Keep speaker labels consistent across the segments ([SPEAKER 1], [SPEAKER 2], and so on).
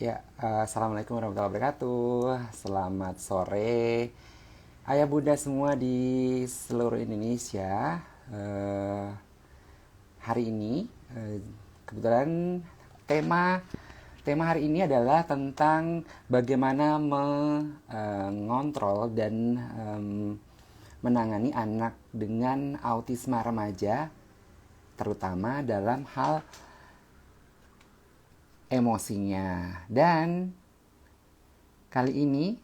[SPEAKER 1] Assalamualaikum warahmatullahi wabarakatuh. Selamat sore, ayah bunda semua di seluruh Indonesia. Eh, Hari ini, kebetulan tema tema hari ini adalah tentang bagaimana mengontrol dan menangani anak dengan autisme remaja, terutama dalam hal emosinya. Dan kali ini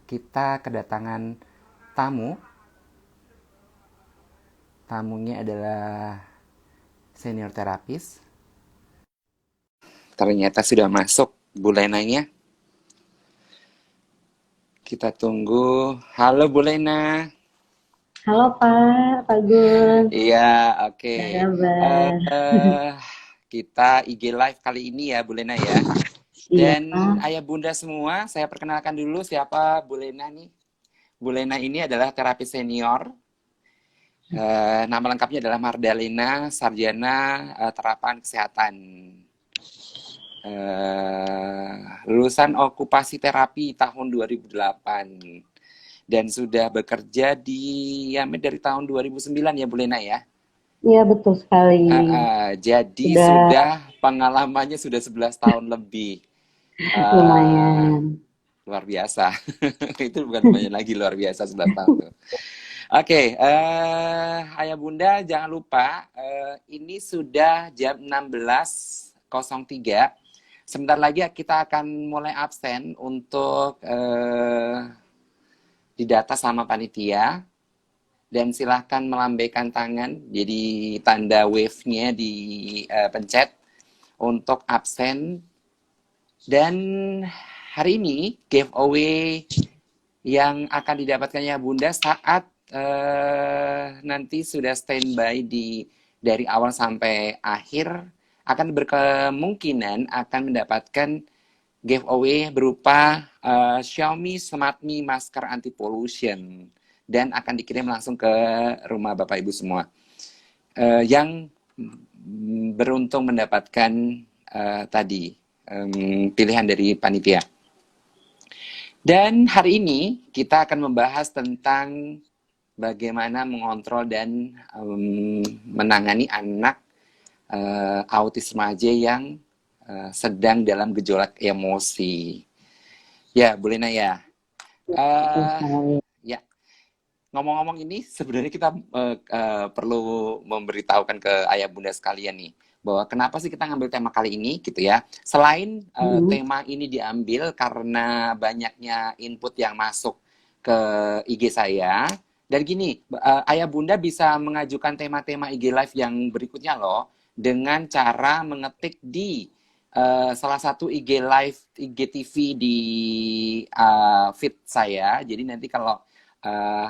[SPEAKER 1] kita kedatangan tamu. Tamunya adalah senior terapis. Ternyata sudah masuk Bu Lenanya. Kita tunggu. Halo Bu Lena.
[SPEAKER 2] Halo Pak Gun,
[SPEAKER 1] Iya, oke.
[SPEAKER 2] apa kabar?
[SPEAKER 1] Kita IG live kali ini ya Bu Lena ya.
[SPEAKER 2] Iya
[SPEAKER 1] Dan
[SPEAKER 2] Pak,
[SPEAKER 1] ayah bunda semua, saya perkenalkan dulu siapa Bu Lena nih. Bu Lena ini adalah terapis senior. Nama lengkapnya adalah Mardalena Sarjana Terapan Kesehatan. Lulusan okupasi terapi tahun 2008 dan sudah bekerja di Yamed dari tahun 2009 ya Bu Lena ya.
[SPEAKER 2] iya betul sekali.
[SPEAKER 1] Jadi
[SPEAKER 2] Sudah
[SPEAKER 1] sudah pengalamannya sudah 11 tahun lebih. Uh,
[SPEAKER 2] lumayan.
[SPEAKER 1] Luar biasa. Itu bukan lumayan lagi, luar biasa 11 tahun tuh. Oke, Ayah Bunda jangan lupa ini sudah jam 16.03. Sebentar lagi kita akan mulai absen untuk didata sama panitia. Dan silahkan melambaikan tangan, jadi tanda wave-nya dipencet untuk absen. Dan hari ini giveaway yang akan didapatkannya Bunda saat nanti sudah standby dari awal sampai akhir akan berkemungkinan akan mendapatkan giveaway berupa Xiaomi Smart Mi masker anti pollution dan akan dikirim langsung ke rumah Bapak Ibu semua yang beruntung mendapatkan tadi pilihan dari panitia. Dan hari ini kita akan membahas tentang bagaimana mengontrol dan menangani anak autis remaja yang sedang dalam gejolak emosi. Ya, Bu Lena ya.
[SPEAKER 2] Betul
[SPEAKER 1] Uh,
[SPEAKER 2] sekali.
[SPEAKER 1] ya, ngomong-ngomong ini sebenarnya kita perlu memberitahukan ke ayah bunda sekalian nih bahwa kenapa sih kita ngambil tema kali ini gitu ya. Selain
[SPEAKER 2] Mm,
[SPEAKER 1] tema ini diambil karena banyaknya input yang masuk ke IG saya dan gini, ayah bunda bisa mengajukan tema-tema IG live yang berikutnya loh dengan cara mengetik di salah satu IG live IGTV di feed saya. Jadi nanti kalau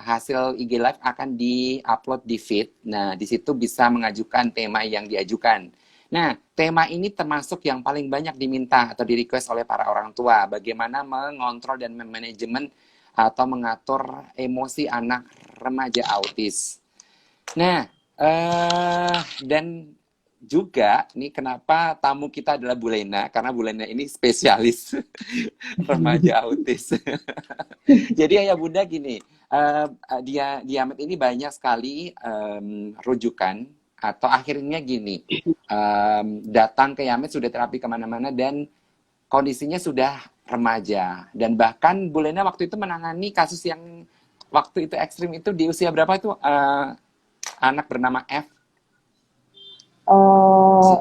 [SPEAKER 1] hasil IG Live akan di-upload di feed. Nah, di situ bisa mengajukan tema yang diajukan. Nah, tema ini termasuk yang paling banyak diminta atau di-request oleh para orang tua. Bagaimana mengontrol dan memanajemen atau mengatur emosi anak remaja autis. Nah, dan juga nih kenapa tamu kita adalah Bu Lena, karena Bu Lena ini spesialis remaja autis. Jadi ayah bunda gini, Diamet ini banyak sekali rujukan atau akhirnya gini, datang ke Yamet sudah terapi kemana-mana dan kondisinya sudah remaja dan bahkan Bu Lena waktu itu menangani kasus yang waktu itu ekstrim itu di usia berapa itu anak bernama F.
[SPEAKER 2] eh,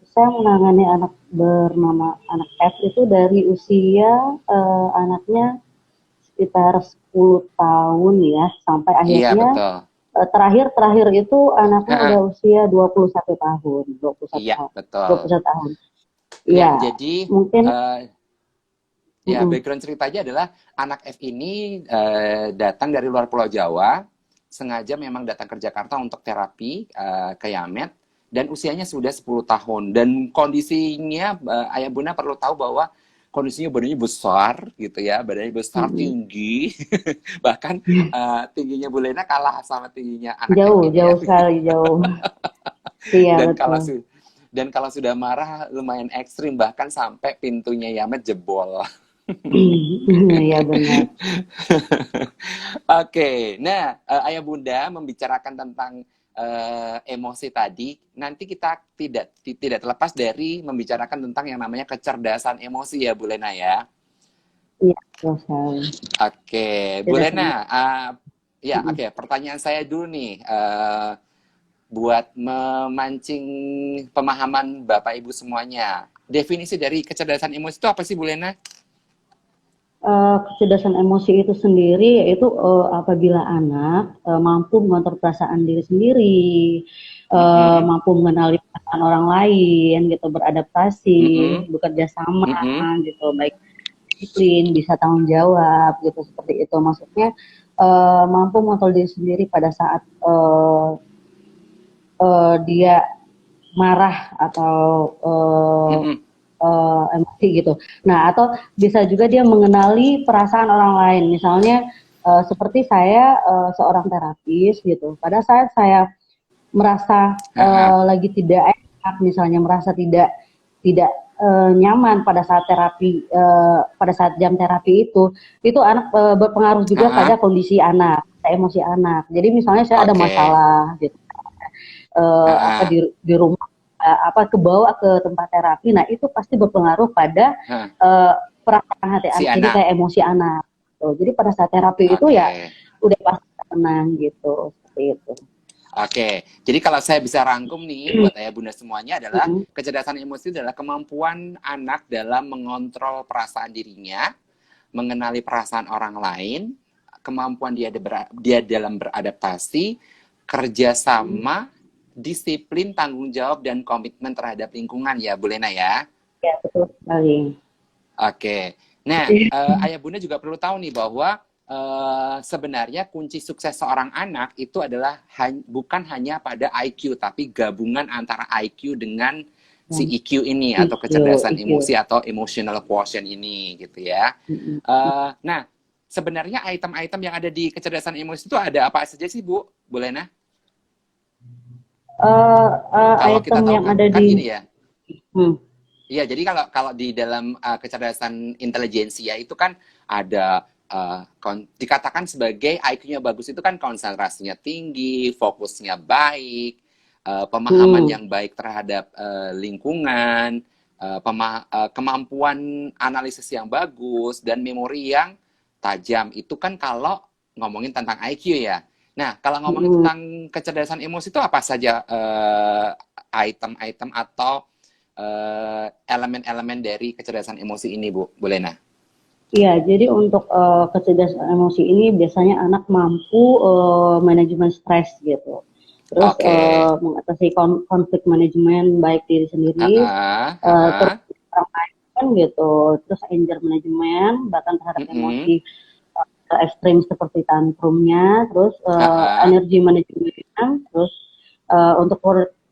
[SPEAKER 2] saya menangani anak bernama anak F itu dari usia anaknya sekitar 10 tahun ya, sampai
[SPEAKER 1] Iya
[SPEAKER 2] akhirnya
[SPEAKER 1] betul.
[SPEAKER 2] terakhir itu anaknya udah usia 21 tahun, 21
[SPEAKER 1] Iya
[SPEAKER 2] tahun,
[SPEAKER 1] betul.
[SPEAKER 2] 21 tahun.
[SPEAKER 1] Ya
[SPEAKER 2] Iya,
[SPEAKER 1] jadi
[SPEAKER 2] mungkin
[SPEAKER 1] ya,
[SPEAKER 2] mm-mm.
[SPEAKER 1] background ceritanya adalah anak F ini datang dari luar Pulau Jawa, sengaja memang datang ke Jakarta untuk terapi ke Yamet, dan usianya sudah 10 tahun. Dan kondisinya, Ayah Bunda perlu tahu bahwa kondisinya badannya besar, gitu ya, badannya besar,
[SPEAKER 2] Mm-mm.
[SPEAKER 1] tinggi, bahkan tingginya Bu Lena kalah sama tingginya anak F
[SPEAKER 2] Jauh,
[SPEAKER 1] ini ya.
[SPEAKER 2] jauh sekali, jauh. Iya,
[SPEAKER 1] Dan kalau
[SPEAKER 2] betul.
[SPEAKER 1] Dan kalau sudah marah lumayan ekstrim, bahkan sampai pintunya Yamet jebol.
[SPEAKER 2] Iya benar.
[SPEAKER 1] Oke, nah Ayah Bunda membicarakan tentang emosi tadi, nanti kita tidak terlepas dari membicarakan tentang yang namanya kecerdasan emosi ya Bu Lena ya.
[SPEAKER 2] Iya, betul sekali.
[SPEAKER 1] Oke, Bu
[SPEAKER 2] Tidak sama.
[SPEAKER 1] Lena, ya oke, pertanyaan saya dulu nih, buat memancing pemahaman Bapak Ibu semuanya. Definisi dari kecerdasan emosi itu apa sih Bu Lena?
[SPEAKER 2] Kecerdasan emosi itu sendiri yaitu apabila anak mampu mengontrol perasaan diri sendiri,
[SPEAKER 1] Mm-mm,
[SPEAKER 2] mampu mengenali perasaan orang lain, gitu, beradaptasi,
[SPEAKER 1] mm-mm,
[SPEAKER 2] bekerja sama,
[SPEAKER 1] mm-mm,
[SPEAKER 2] gitu, baik disiplin, bisa tanggung jawab, gitu, seperti itu. Maksudnya mampu mengontrol diri sendiri pada saat dia marah atau
[SPEAKER 1] mm-mm.
[SPEAKER 2] emosi gitu. Nah, atau bisa juga dia mengenali perasaan orang lain. Misalnya seperti saya seorang terapis gitu. Pada saat saya merasa
[SPEAKER 1] Ha-ha.
[SPEAKER 2] lagi tidak enak, misalnya merasa tidak tidak nyaman pada saat terapi, pada saat jam terapi itu anak berpengaruh juga pada
[SPEAKER 1] Ha-ha.
[SPEAKER 2] kondisi anak, emosi anak. Jadi misalnya saya ada
[SPEAKER 1] Oke.
[SPEAKER 2] masalah gitu, apa
[SPEAKER 1] Ha-ha.
[SPEAKER 2] di rumah, apa kebawa ke tempat terapi, nah itu pasti berpengaruh pada
[SPEAKER 1] Ha.
[SPEAKER 2] perasaan hati
[SPEAKER 1] Si
[SPEAKER 2] anak, jadi
[SPEAKER 1] anak.
[SPEAKER 2] kayak emosi anak gitu. Jadi pada saat terapi itu ya
[SPEAKER 1] Oke.
[SPEAKER 2] udah pasti tenang gitu, seperti itu.
[SPEAKER 1] Oke, jadi kalau saya bisa rangkum nih buat ayah bunda semuanya adalah
[SPEAKER 2] Mm-mm.
[SPEAKER 1] kecerdasan emosi adalah kemampuan anak dalam mengontrol perasaan dirinya, mengenali perasaan orang lain, kemampuan dia dalam beradaptasi, kerjasama, disiplin, tanggung jawab, dan komitmen terhadap lingkungan ya, Bu Lena ya.
[SPEAKER 2] Ya betul sekali.
[SPEAKER 1] Oke. Nah, ayah bunda juga perlu tahu nih bahwa sebenarnya kunci sukses seorang anak itu adalah bukan hanya pada IQ, tapi gabungan antara IQ dengan si EQ ini atau
[SPEAKER 2] IQ,
[SPEAKER 1] kecerdasan
[SPEAKER 2] IQ.
[SPEAKER 1] emosi atau emotional quotient ini gitu ya.
[SPEAKER 2] Mm-mm.
[SPEAKER 1] Nah, sebenarnya item-item yang ada di kecerdasan emosi itu ada apa saja sih Bu? Boleh nah? Kalau kita
[SPEAKER 2] Item
[SPEAKER 1] tahu
[SPEAKER 2] yang
[SPEAKER 1] kan,
[SPEAKER 2] ada
[SPEAKER 1] kan
[SPEAKER 2] di
[SPEAKER 1] gini ya.
[SPEAKER 2] hmm,
[SPEAKER 1] Iya, jadi kalau kalau di dalam kecerdasan intelijensia itu kan ada dikatakan sebagai IQ-nya bagus itu kan konsentrasinya tinggi, fokusnya baik, pemahaman
[SPEAKER 2] hmm,
[SPEAKER 1] yang baik terhadap lingkungan, kemampuan analisis yang bagus dan memori yang tajam. Itu kan kalau ngomongin tentang IQ ya. Nah, kalau ngomongin
[SPEAKER 2] hmm.
[SPEAKER 1] tentang kecerdasan emosi itu apa saja item-item atau elemen-elemen dari kecerdasan emosi ini, Bu Lena?
[SPEAKER 2] Iya, jadi untuk kecerdasan emosi ini biasanya anak mampu manajemen stres gitu. Terus
[SPEAKER 1] Oke.
[SPEAKER 2] mengatasi konflik manajemen baik diri sendiri,
[SPEAKER 1] Ha-ha, ha-ha.
[SPEAKER 2] terus orang lain gitu. Terus anger management bahkan terhadap
[SPEAKER 1] Mm-mm.
[SPEAKER 2] emosi ekstrim seperti tantrumnya. Terus
[SPEAKER 1] Ha-ha.
[SPEAKER 2] energi manajemen, terus untuk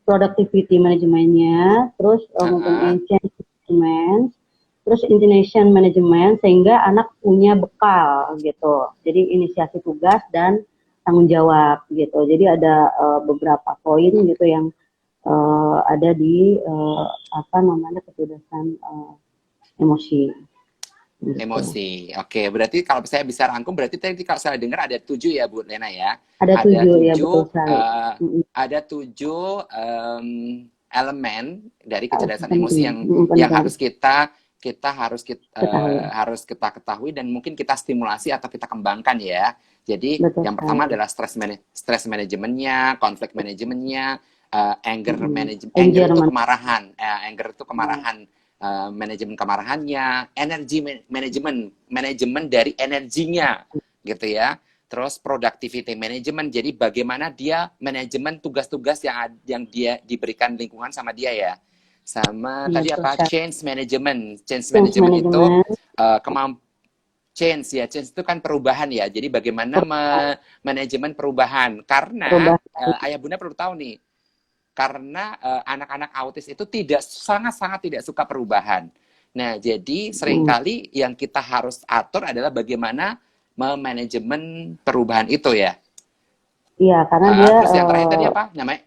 [SPEAKER 2] productivity manajemennya, terus
[SPEAKER 1] Ha-ha.
[SPEAKER 2] mempunyai change management, terus intonation management sehingga anak punya bekal gitu. Jadi inisiasi tugas dan tanggung jawab gitu. Jadi ada beberapa poin gitu yang ada di apa namanya kecerdasan emosi gitu.
[SPEAKER 1] Emosi. Oke, berarti kalau saya bisa rangkum, berarti tadi kalau saya dengar ada 7 ya, Bu Lena ya.
[SPEAKER 2] Ada
[SPEAKER 1] Ada
[SPEAKER 2] 7 ya betul
[SPEAKER 1] tujuh,
[SPEAKER 2] sekali.
[SPEAKER 1] ada 7 elemen dari kecerdasan
[SPEAKER 2] Penting,
[SPEAKER 1] emosi yang
[SPEAKER 2] penting ketahui.
[SPEAKER 1] harus kita ketahui dan mungkin kita stimulasi atau kita kembangkan ya. Jadi
[SPEAKER 2] Betul
[SPEAKER 1] yang pertama
[SPEAKER 2] sekali.
[SPEAKER 1] adalah stress manajemennya, konflik manajemennya, anger
[SPEAKER 2] Anger
[SPEAKER 1] itu
[SPEAKER 2] man.
[SPEAKER 1] kemarahan, anger itu
[SPEAKER 2] Ya,
[SPEAKER 1] kemarahan, manajemen kemarahannya, energi manajemen, manajemen dari energinya, gitu ya. Terus productivity management, jadi bagaimana dia manajemen tugas-tugas yang dia diberikan lingkungan sama dia ya. Sama
[SPEAKER 2] iya,
[SPEAKER 1] tadi
[SPEAKER 2] betul
[SPEAKER 1] apa?
[SPEAKER 2] sekali.
[SPEAKER 1] Change management. Change
[SPEAKER 2] Change
[SPEAKER 1] management itu
[SPEAKER 2] management,
[SPEAKER 1] kemampuan change ya, change itu kan perubahan ya. Jadi bagaimana
[SPEAKER 2] perubahan,
[SPEAKER 1] manajemen perubahan? Karena
[SPEAKER 2] perubahan.
[SPEAKER 1] ayah bunda perlu tahu nih, karena anak-anak autis itu sangat-sangat tidak suka perubahan. Nah, jadi
[SPEAKER 2] Hmm.
[SPEAKER 1] seringkali yang kita harus atur adalah bagaimana memanajemen perubahan itu ya.
[SPEAKER 2] Iya, karena dia
[SPEAKER 1] Terus yang terakhir tadi apa namanya?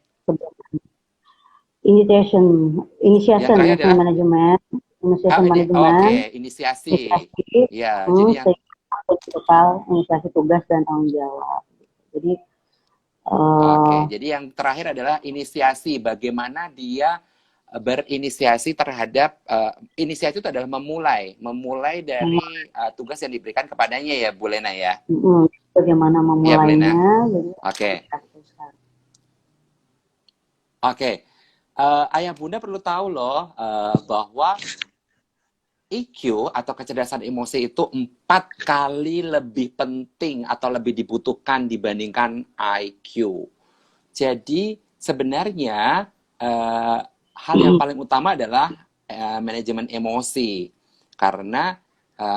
[SPEAKER 2] initiation,
[SPEAKER 1] Yang terakhir adalah
[SPEAKER 2] management, initiation
[SPEAKER 1] ini, oke,
[SPEAKER 2] management,
[SPEAKER 1] inisiasi.
[SPEAKER 2] inisiasi,
[SPEAKER 1] Ya, jadi yang
[SPEAKER 2] sehingga total inisiasi tugas dan tanggung jawab. Jadi
[SPEAKER 1] oke,
[SPEAKER 2] eh
[SPEAKER 1] jadi yang terakhir adalah inisiasi. Bagaimana dia berinisiasi terhadap inisiasi itu adalah memulai dari tugas yang diberikan kepadanya ya, Bu Lena ya.
[SPEAKER 2] bagaimana
[SPEAKER 1] Ya, Bu Lena.
[SPEAKER 2] memulainya, jadi
[SPEAKER 1] Oke. Oke. Ayah Bunda perlu tahu loh bahwa EQ atau kecerdasan emosi itu 4 kali lebih penting atau lebih dibutuhkan dibandingkan IQ. Jadi sebenarnya hal yang paling utama adalah manajemen emosi. Karena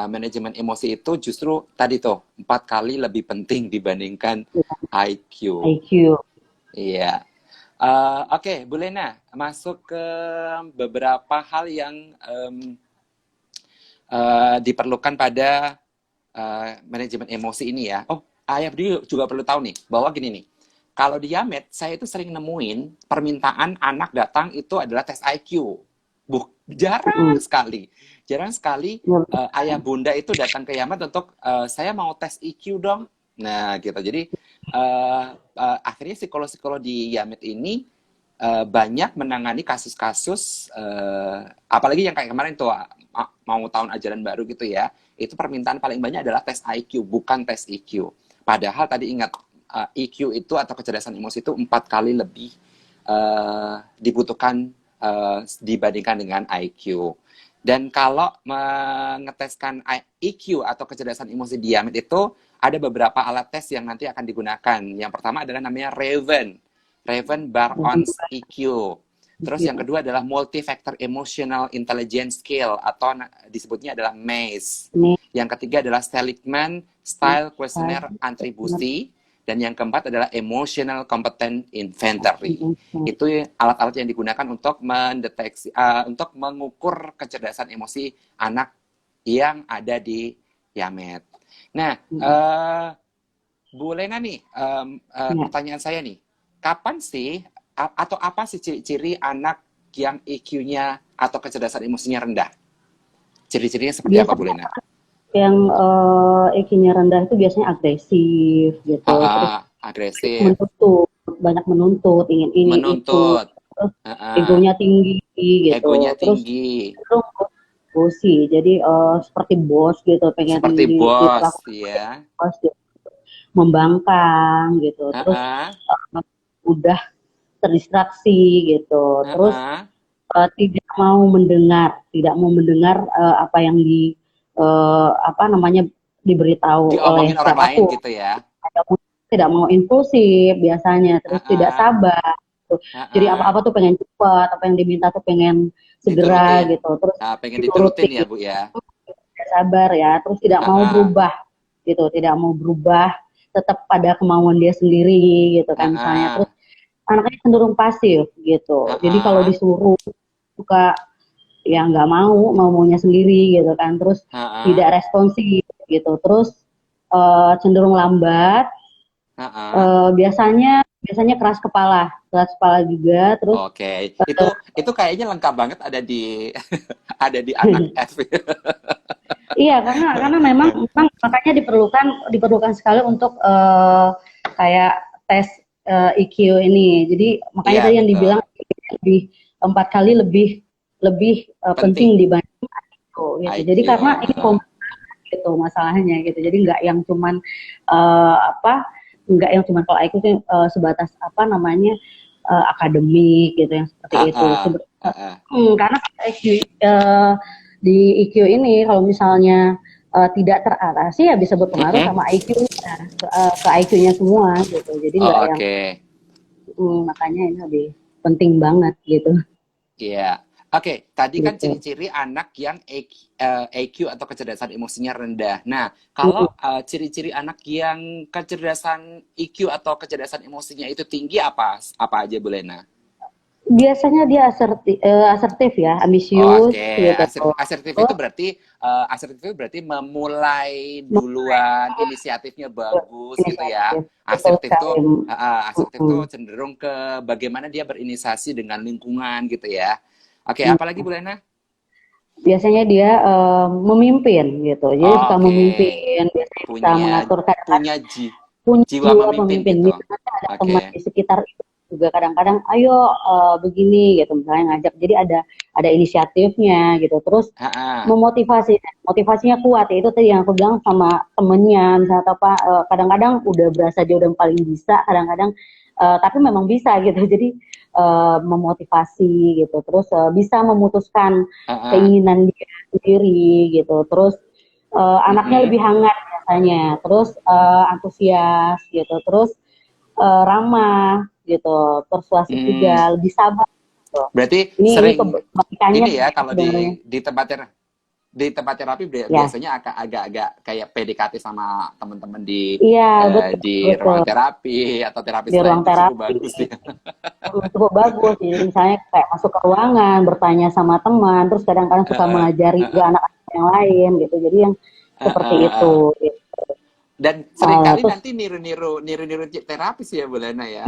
[SPEAKER 1] manajemen emosi itu justru tadi tuh 4 kali lebih penting dibandingkan IQ.
[SPEAKER 2] IQ.
[SPEAKER 1] Iya. Oke, Bu Lena, masuk ke beberapa hal yang diperlukan pada manajemen emosi ini ya. Oh, Ayah juga perlu tahu nih, bahwa gini nih, kalau di Yamed, saya itu sering nemuin permintaan anak datang itu adalah tes IQ. Jarang sekali. Jarang sekali ayah bunda itu datang ke Yamed untuk, saya mau tes IQ dong. Nah, gitu. Jadi, akhirnya psikolog-psikolog di Yamed ini banyak menangani kasus-kasus, apalagi yang kayak kemarin tuh, mau tahun ajaran baru gitu ya, itu permintaan paling banyak adalah tes IQ, bukan tes EQ. Padahal tadi ingat, EQ itu atau kecerdasan emosi itu 4 kali lebih dibutuhkan dibandingkan dengan IQ. Dan kalau mengeteskan EQ atau kecerdasan emosi di Yamed itu, ada beberapa alat tes yang nanti akan digunakan. Yang pertama adalah namanya Raven Bar on EQ. Terus yang kedua adalah Multi-Factor Emotional Intelligence Scale atau disebutnya adalah MACE. Yang ketiga adalah Seligman Style Questionnaire Attribusi. Dan yang keempat adalah Emotional Competent Inventory. Itu alat-alat yang digunakan untuk mendeteksi, untuk mengukur kecerdasan emosi anak yang ada di Yamed. Nah, Bu Lena nih, pertanyaan saya nih, kapan sih atau apa sih ciri-ciri anak yang EQ-nya atau kecerdasan emosinya rendah? Ciri-cirinya seperti apa, Bu Lena?
[SPEAKER 2] Yang EQ-nya rendah itu biasanya agresif gitu, terus
[SPEAKER 1] agresif,
[SPEAKER 2] banyak menuntut, ingin ini itu, terus egonya tinggi gitu,
[SPEAKER 1] egonya
[SPEAKER 2] terus
[SPEAKER 1] tinggi,
[SPEAKER 2] bosi, jadi seperti bos gitu, pengen
[SPEAKER 1] seperti bos, ya,
[SPEAKER 2] bos gitu, membangkang gitu, terus udah terdistraksi gitu, terus tidak mau mendengar apa yang diberitahu oleh
[SPEAKER 1] diomongin orang lain
[SPEAKER 2] siapapun,
[SPEAKER 1] gitu ya.
[SPEAKER 2] tidak mau impulsif biasanya, terus tidak sabar gitu. Jadi apa-apa tuh pengen cepat, apa yang diminta tuh pengen segera
[SPEAKER 1] diturutin.
[SPEAKER 2] gitu, terus
[SPEAKER 1] Pengen diturutin ya, Bu ya.
[SPEAKER 2] Tidak sabar ya, terus tidak mau berubah gitu, tidak mau berubah, tetap pada kemauan dia sendiri gitu kan misalnya. Terus anaknya cenderung pasif gitu, jadi kalau disuruh suka ya nggak maunya sendiri gitu kan, terus tidak responsif gitu, terus cenderung lambat, biasanya keras kepala juga, terus
[SPEAKER 1] itu kayaknya lengkap banget ada di ada di anak F.
[SPEAKER 2] Iya, karena memang makanya diperlukan sekali untuk kayak tes EQ ini. Jadi makanya tadi yang dibilang lebih 4 kali lebih penting dibanding itu. Gitu. Jadi karena ini kompetensi gitu masalahnya gitu. Jadi nggak yang cuman kalau IQ itu sebatas akademik gitu yang seperti itu. Karena IQ di EQ ini kalau misalnya tidak teratasi ya bisa berpengaruh sama IQ-nya, ke IQ-nya semua gitu. Jadi nggak yang makanya ini lebih penting banget gitu.
[SPEAKER 1] Iya. Oke, tadi kan ciri-ciri anak yang EQ atau kecerdasan emosinya rendah. Nah, kalau ciri-ciri anak yang kecerdasan EQ atau kecerdasan emosinya itu tinggi apa aja, Bu Lena?
[SPEAKER 2] biasanya dia asertif ya,
[SPEAKER 1] Oh,
[SPEAKER 2] ambisius
[SPEAKER 1] oke.
[SPEAKER 2] gitu.
[SPEAKER 1] Asertif itu
[SPEAKER 2] Terus
[SPEAKER 1] berarti memulai duluan, inisiatifnya bagus gitu ya.
[SPEAKER 2] inisiatif, betul sekali.
[SPEAKER 1] Asertif tuh
[SPEAKER 2] Mm,
[SPEAKER 1] cenderung ke bagaimana dia berinisiasi dengan lingkungan gitu ya. Oke,
[SPEAKER 2] mm.
[SPEAKER 1] apalagi Bu Lena?
[SPEAKER 2] Biasanya dia memimpin gitu. Jadi suka
[SPEAKER 1] Oke.
[SPEAKER 2] memimpin, biasanya bisa
[SPEAKER 1] Punya
[SPEAKER 2] mengatur kadang-kadang
[SPEAKER 1] punya
[SPEAKER 2] punya
[SPEAKER 1] jiwa
[SPEAKER 2] jiwa
[SPEAKER 1] memimpin
[SPEAKER 2] pemimpin.
[SPEAKER 1] gitu.
[SPEAKER 2] Misalnya ada teman
[SPEAKER 1] Oke.
[SPEAKER 2] di sekitar itu juga kadang-kadang, ayo begini gitu, misalnya ngajak. Jadi ada inisiatifnya gitu. Terus
[SPEAKER 1] Ha-ha.
[SPEAKER 2] motivasinya kuat. Ya itu tadi yang aku bilang sama temennya, misalnya apa kadang-kadang udah berasa dia udah paling bisa, kadang-kadang tapi memang bisa gitu. Jadi memotivasi gitu. Terus bisa memutuskan
[SPEAKER 1] Ha-ha.
[SPEAKER 2] keinginan dia sendiri gitu. Terus anaknya
[SPEAKER 1] Mm-mm.
[SPEAKER 2] lebih hangat biasanya, terus antusias gitu, terus ramah gitu, persuasif
[SPEAKER 1] Hmm.
[SPEAKER 2] juga, lebih sabar gitu.
[SPEAKER 1] Berarti
[SPEAKER 2] Ini
[SPEAKER 1] sering
[SPEAKER 2] kebalikannya
[SPEAKER 1] ini ya kalau
[SPEAKER 2] sebenarnya.
[SPEAKER 1] di tempat terapi
[SPEAKER 2] Ya,
[SPEAKER 1] biasanya agak-agak kayak PDKT sama teman-teman
[SPEAKER 2] iya betul
[SPEAKER 1] di
[SPEAKER 2] betul
[SPEAKER 1] ruangan terapi atau
[SPEAKER 2] di
[SPEAKER 1] terapis
[SPEAKER 2] ruang
[SPEAKER 1] lain tuh cukup
[SPEAKER 2] terapi.
[SPEAKER 1] bagus ya.
[SPEAKER 2] Cukup bagus. Jadi misalnya kayak masuk ke ruangan, bertanya sama teman, terus kadang-kadang suka
[SPEAKER 1] Heeh,
[SPEAKER 2] mengajari juga
[SPEAKER 1] heeh,
[SPEAKER 2] anak-anak yang lain gitu. Jadi yang seperti
[SPEAKER 1] heeh,
[SPEAKER 2] itu.
[SPEAKER 1] heeh.
[SPEAKER 2] Gitu.
[SPEAKER 1] Dan seringkali
[SPEAKER 2] Terus
[SPEAKER 1] nanti niru-niru terapis ya Bu Lena ya.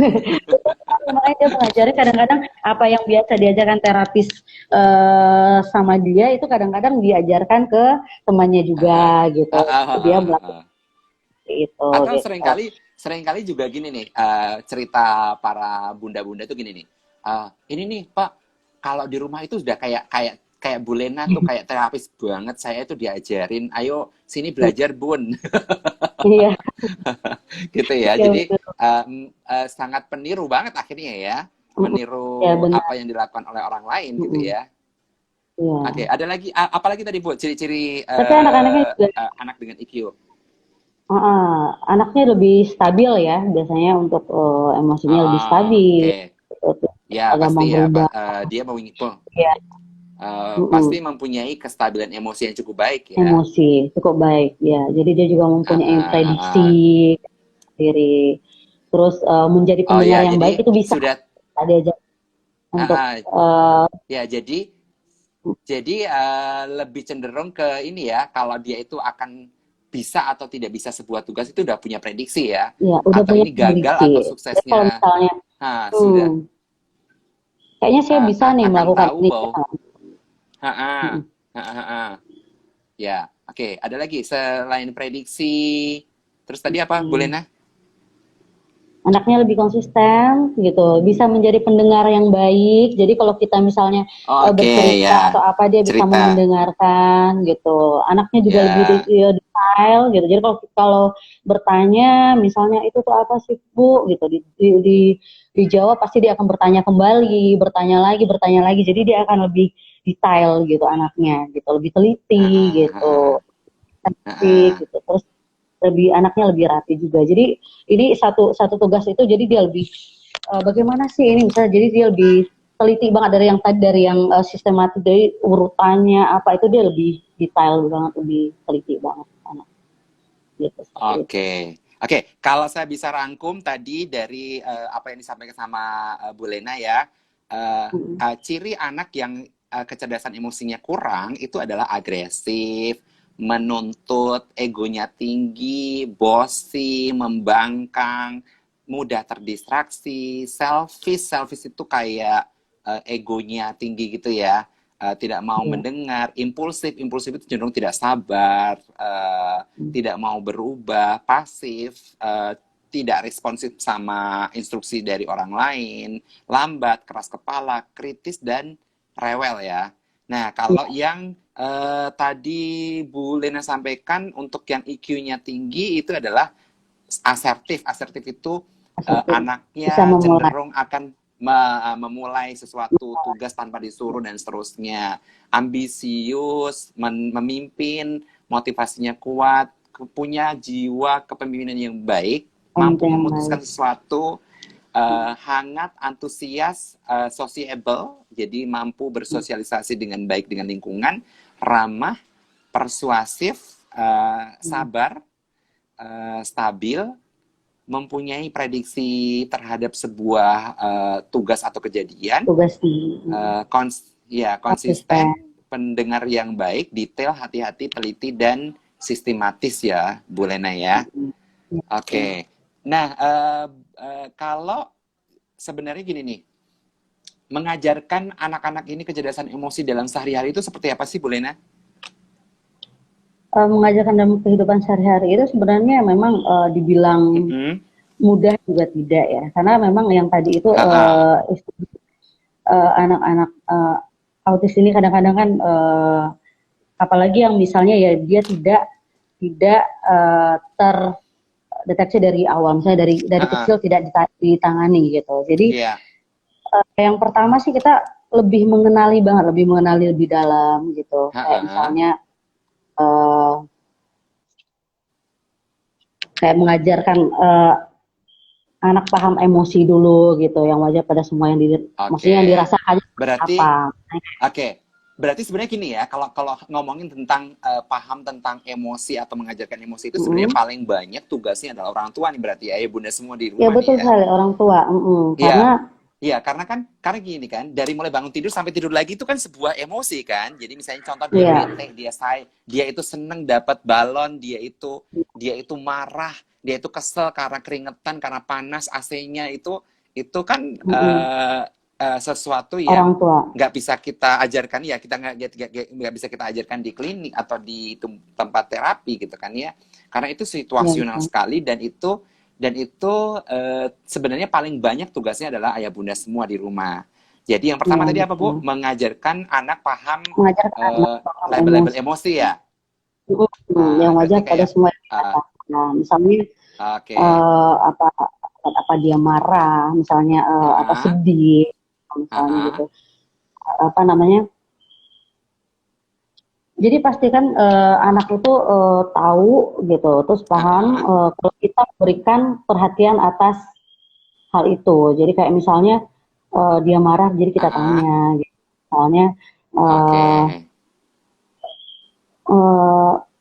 [SPEAKER 2] makanya dia mengajari kadang-kadang apa yang biasa diajarkan terapis sama dia itu kadang-kadang diajarkan ke temannya
[SPEAKER 1] Heeh,
[SPEAKER 2] juga gitu.
[SPEAKER 1] heeh,
[SPEAKER 2] Dia
[SPEAKER 1] heeh,
[SPEAKER 2] melakukan
[SPEAKER 1] heeh.
[SPEAKER 2] itu
[SPEAKER 1] Atau
[SPEAKER 2] gitu.
[SPEAKER 1] seringkali juga gini nih, cerita para bunda-bunda tuh gini nih. Ini nih Pak, kalau di rumah itu sudah kayak kayak kayak Bu Lena tuh kayak terapis banget. Saya itu diajarin, ayo sini belajar Bun,
[SPEAKER 2] Iya,
[SPEAKER 1] gitu ya.
[SPEAKER 2] iya
[SPEAKER 1] Jadi
[SPEAKER 2] betul.
[SPEAKER 1] sangat peniru banget akhirnya ya,
[SPEAKER 2] Mm-mm. Ya
[SPEAKER 1] meniru
[SPEAKER 2] benar.
[SPEAKER 1] apa yang dilakukan oleh orang lain gitu
[SPEAKER 2] Mm-mm.
[SPEAKER 1] ya. Oke,
[SPEAKER 2] Iya.
[SPEAKER 1] ada lagi, apalagi tadi Bu, ciri-ciri
[SPEAKER 2] Tapi anak-anaknya juga
[SPEAKER 1] anak dengan IQ.
[SPEAKER 2] anaknya lebih stabil ya biasanya untuk emosinya lebih stabil,
[SPEAKER 1] Oke.
[SPEAKER 2] terus
[SPEAKER 1] Ya,
[SPEAKER 2] nggak
[SPEAKER 1] pasti
[SPEAKER 2] gampang
[SPEAKER 1] ya.
[SPEAKER 2] berubah.
[SPEAKER 1] Dia mengikuti
[SPEAKER 2] Ya,
[SPEAKER 1] pasti
[SPEAKER 2] mm-mm.
[SPEAKER 1] mempunyai kestabilan emosi yang cukup baik ya.
[SPEAKER 2] Emosi cukup baik ya. Jadi dia juga
[SPEAKER 1] Ah,
[SPEAKER 2] mempunyai
[SPEAKER 1] ah, ah,
[SPEAKER 2] prediksi
[SPEAKER 1] ah.
[SPEAKER 2] sendiri. Terus menjadi
[SPEAKER 1] Oh
[SPEAKER 2] pendengar
[SPEAKER 1] ya,
[SPEAKER 2] yang baik
[SPEAKER 1] jadi
[SPEAKER 2] itu bisa
[SPEAKER 1] sudah
[SPEAKER 2] diajak
[SPEAKER 1] ah,
[SPEAKER 2] untuk
[SPEAKER 1] ah. Ya jadi lebih cenderung ke ini ya, kalau dia itu akan bisa atau tidak bisa sebuah tugas itu udah punya prediksi ya.
[SPEAKER 2] ya udah
[SPEAKER 1] Atau
[SPEAKER 2] punya
[SPEAKER 1] ini gagal
[SPEAKER 2] prediksi.
[SPEAKER 1] atau
[SPEAKER 2] Jadi kalau
[SPEAKER 1] suksesnya,
[SPEAKER 2] misalnya
[SPEAKER 1] sudah
[SPEAKER 2] kayaknya saya bisa nih
[SPEAKER 1] akan
[SPEAKER 2] melakukan
[SPEAKER 1] tahu
[SPEAKER 2] ini.
[SPEAKER 1] bahwa ah, ah,
[SPEAKER 2] Mm.
[SPEAKER 1] ah. Ya, oke. Ada lagi selain prediksi. Terus tadi apa, Bu Lena?
[SPEAKER 2] Anaknya lebih konsisten gitu, bisa menjadi pendengar yang baik. Jadi kalau kita misalnya
[SPEAKER 1] Oke,
[SPEAKER 2] bercerita atau
[SPEAKER 1] ya.
[SPEAKER 2] apa dia bisa mau
[SPEAKER 1] Cerita.
[SPEAKER 2] mendengarkan gitu. Anaknya juga lebih
[SPEAKER 1] Ya.
[SPEAKER 2] detail gitu. Jadi kalau kalau bertanya misalnya itu tuh apa sih Bu gitu dijawab pasti dia akan bertanya kembali, bertanya lagi. Jadi dia akan lebih detail gitu anaknya gitu, lebih
[SPEAKER 1] Ah,
[SPEAKER 2] teliti
[SPEAKER 1] ah, ah, ah.
[SPEAKER 2] gitu.
[SPEAKER 1] Ah,
[SPEAKER 2] Cantik
[SPEAKER 1] ah.
[SPEAKER 2] gitu. Terus anaknya lebih rapi juga. Jadi ini satu satu tugas itu jadi dia lebih bagaimana sih ini misalnya jadi dia lebih teliti banget dari yang tadi dari yang sistematis dari urutannya apa itu dia lebih detail banget lebih teliti banget anak gitu seperti itu.
[SPEAKER 1] Oke. Oke, kalau saya bisa rangkum tadi dari apa yang disampaikan sama Bu Lena ya,
[SPEAKER 2] Mm-mm.
[SPEAKER 1] ciri anak yang kecerdasan emosinya kurang itu adalah agresif, menuntut, egonya tinggi, bossy, membangkang, mudah terdistraksi, selfish. Selfish itu kayak egonya tinggi gitu ya, tidak mau
[SPEAKER 2] Iya.
[SPEAKER 1] mendengar, impulsif. Impulsif itu cenderung tidak sabar,
[SPEAKER 2] Mm.
[SPEAKER 1] tidak mau berubah, pasif, tidak responsif sama instruksi dari orang lain, lambat, keras kepala, kritis, dan rewel ya. Nah, kalau
[SPEAKER 2] Iya,
[SPEAKER 1] yang tadi Bu Lena sampaikan untuk yang IQ-nya tinggi itu adalah asertif. Asertif itu
[SPEAKER 2] asertif. Bisa
[SPEAKER 1] anaknya
[SPEAKER 2] memulai.
[SPEAKER 1] cenderung akan memulai sesuatu tugas tanpa disuruh dan seterusnya. Ambisius, memimpin, motivasinya kuat, punya jiwa kepemimpinan yang baik, mampu
[SPEAKER 2] Pemimpin yang
[SPEAKER 1] memutuskan
[SPEAKER 2] baik.
[SPEAKER 1] sesuatu, hangat, antusias, sociable, jadi mampu
[SPEAKER 2] Mm.
[SPEAKER 1] bersosialisasi dengan baik dengan lingkungan, ramah, persuasif,
[SPEAKER 2] Mm.
[SPEAKER 1] sabar, stabil, mempunyai prediksi terhadap sebuah tugas atau kejadian,
[SPEAKER 2] tugas nih.
[SPEAKER 1] konsisten,
[SPEAKER 2] Konsisten.
[SPEAKER 1] pendengar yang baik, detail, hati-hati, teliti, dan sistematis ya, Bu Lena ya. Oke. Nah, kalau sebenarnya gini nih, mengajarkan anak-anak ini kecerdasan emosi dalam sehari-hari itu seperti apa sih, Bu Lena?
[SPEAKER 2] Mengajarkan dalam kehidupan sehari-hari itu sebenarnya memang dibilang mudah juga tidak ya, karena memang yang tadi itu anak-anak autis ini kadang-kadang kan apalagi yang misalnya ya dia tidak terdeteksi dari awal, misalnya dari kecil tidak ditangani gitu. Jadi yang pertama sih kita lebih mengenali lebih dalam gitu. Kayak misalnya kayak mengajarkan anak paham emosi dulu gitu, yang wajar pada semua yang maksudnya yang dirasakan
[SPEAKER 1] berarti,
[SPEAKER 2] apa.
[SPEAKER 1] Berarti sebenarnya gini ya, kalau ngomongin tentang paham tentang emosi atau mengajarkan emosi itu sebenarnya paling banyak tugasnya adalah orang tua nih, berarti ya, ayah bunda semua di rumah.
[SPEAKER 2] Ya betul sekali, orang tua.
[SPEAKER 1] Karena gini kan, dari mulai bangun tidur sampai tidur lagi itu kan sebuah emosi kan. Jadi misalnya contoh dia bete, dia itu seneng dapat balon, dia itu marah, dia itu kesel karena keringetan, karena panas AC-nya itu kan sesuatu yang nggak bisa kita ajarkan ya, kita nggak bisa kita ajarkan di klinik atau di tempat terapi gitu kan ya, karena itu situasional sekali, dan itu sebenarnya paling banyak tugasnya adalah ayah bunda semua di rumah. Jadi yang pertama tadi apa, Bu? Mengajarkan anak paham label-label emosi ya.
[SPEAKER 2] Yang wajar pada semua. Nah, misalnya apa dia marah, misalnya apa sedih, misalnya gitu. Apa namanya? Jadi pastikan anak itu tahu gitu, terus paham kalau kita berikan perhatian atas hal itu. Jadi kayak misalnya dia marah, jadi kita tanya, gitu. Misalnya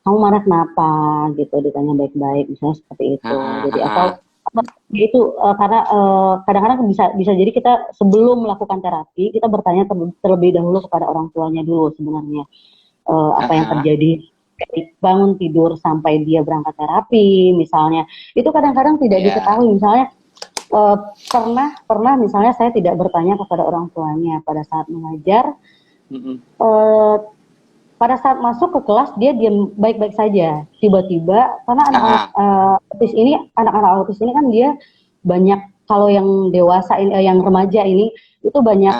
[SPEAKER 2] kamu marah kenapa, gitu, ditanya baik-baik, misalnya seperti itu. Jadi atau itu karena kadang-kadang bisa jadi kita sebelum melakukan terapi kita bertanya terlebih dahulu kepada orang tuanya dulu sebenarnya. Apa yang terjadi dari bangun tidur sampai dia berangkat terapi misalnya, itu kadang-kadang tidak diketahui. Misalnya pernah misalnya saya tidak bertanya kepada orang tuanya pada saat mengajar, pada saat masuk ke kelas dia diam baik-baik saja, tiba-tiba karena anak-anak autis ini kan dia banyak, kalau yang dewasa ini yang remaja ini itu banyak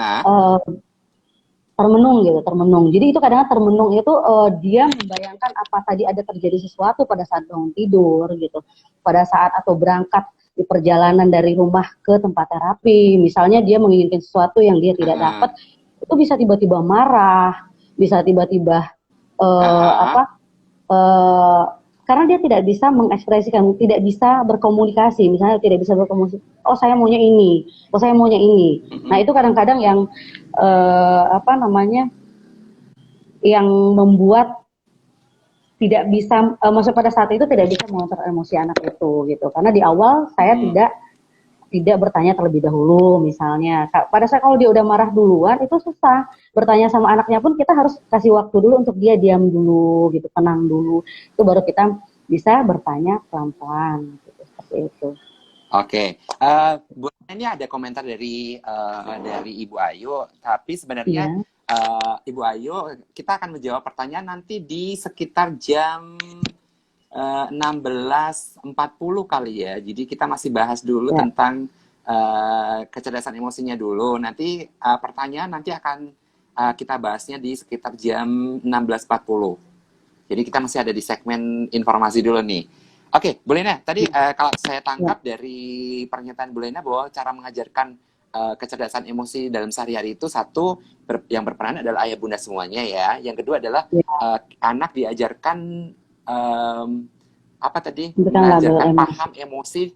[SPEAKER 2] termenung. Jadi itu kadang termenung itu dia membayangkan apa tadi ada terjadi sesuatu pada saat bangun tidur gitu. Pada saat atau berangkat di perjalanan dari rumah ke tempat terapi, misalnya dia menginginkan sesuatu yang dia tidak dapat, itu bisa tiba-tiba marah, bisa tiba-tiba karena dia tidak bisa mengekspresikan, tidak bisa berkomunikasi, misalnya tidak bisa berkomunikasi, oh saya maunya ini. Nah itu kadang-kadang yang yang membuat tidak bisa, maksud pada saat itu tidak bisa mengontrol emosi anak itu gitu. Karena di awal saya tidak bertanya terlebih dahulu, misalnya pada saat kalau dia udah marah duluan itu susah bertanya sama anaknya, pun kita harus kasih waktu dulu untuk dia diam dulu gitu, tenang dulu, itu baru kita bisa bertanya pelan-pelan gitu, seperti itu.
[SPEAKER 1] Oke, Bu, ini ada komentar dari Ibu Ayu, tapi sebenarnya Ibu Ayu, kita akan menjawab pertanyaan nanti di sekitar jam 16.40 kali ya. Jadi kita masih bahas dulu tentang kecerdasan emosinya dulu. Nanti pertanyaan nanti akan kita bahasnya di sekitar jam 16.40. Jadi kita masih ada di segmen informasi dulu nih. Oke, Bu Lena, tadi kalau saya tangkap dari pernyataan Bu Lena bahwa cara mengajarkan kecerdasan emosi dalam sehari-hari itu, satu, yang berperan adalah ayah bunda semuanya ya. Yang kedua adalah anak diajarkan mengajarkan paham emosi,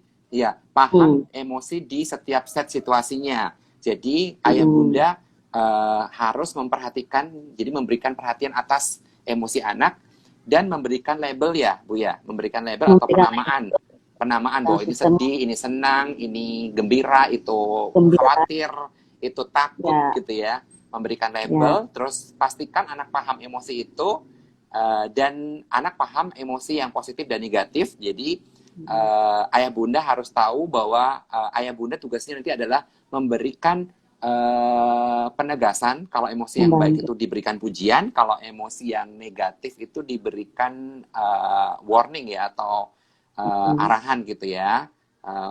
[SPEAKER 1] paham emosi di setiap set situasinya. Jadi ayah bunda harus memperhatikan, jadi memberikan perhatian atas emosi anak dan memberikan label ya, Bu ya, memberikan label atau penamaan. penamaan
[SPEAKER 2] dan
[SPEAKER 1] bahwa ini
[SPEAKER 2] sistem
[SPEAKER 1] sedih, ini senang, ini gembira, itu
[SPEAKER 2] gembira
[SPEAKER 1] khawatir, itu takut
[SPEAKER 2] ya,
[SPEAKER 1] gitu ya. Memberikan
[SPEAKER 2] ya.
[SPEAKER 1] label, terus pastikan anak paham emosi itu dan anak paham emosi yang positif dan negatif. Jadi ayah bunda harus tahu bahwa ayah bunda tugasnya nanti adalah memberikan penegasan. Kalau emosi yang baik
[SPEAKER 2] Membantu
[SPEAKER 1] itu diberikan pujian, kalau emosi yang negatif itu diberikan warning ya, atau arahan gitu ya,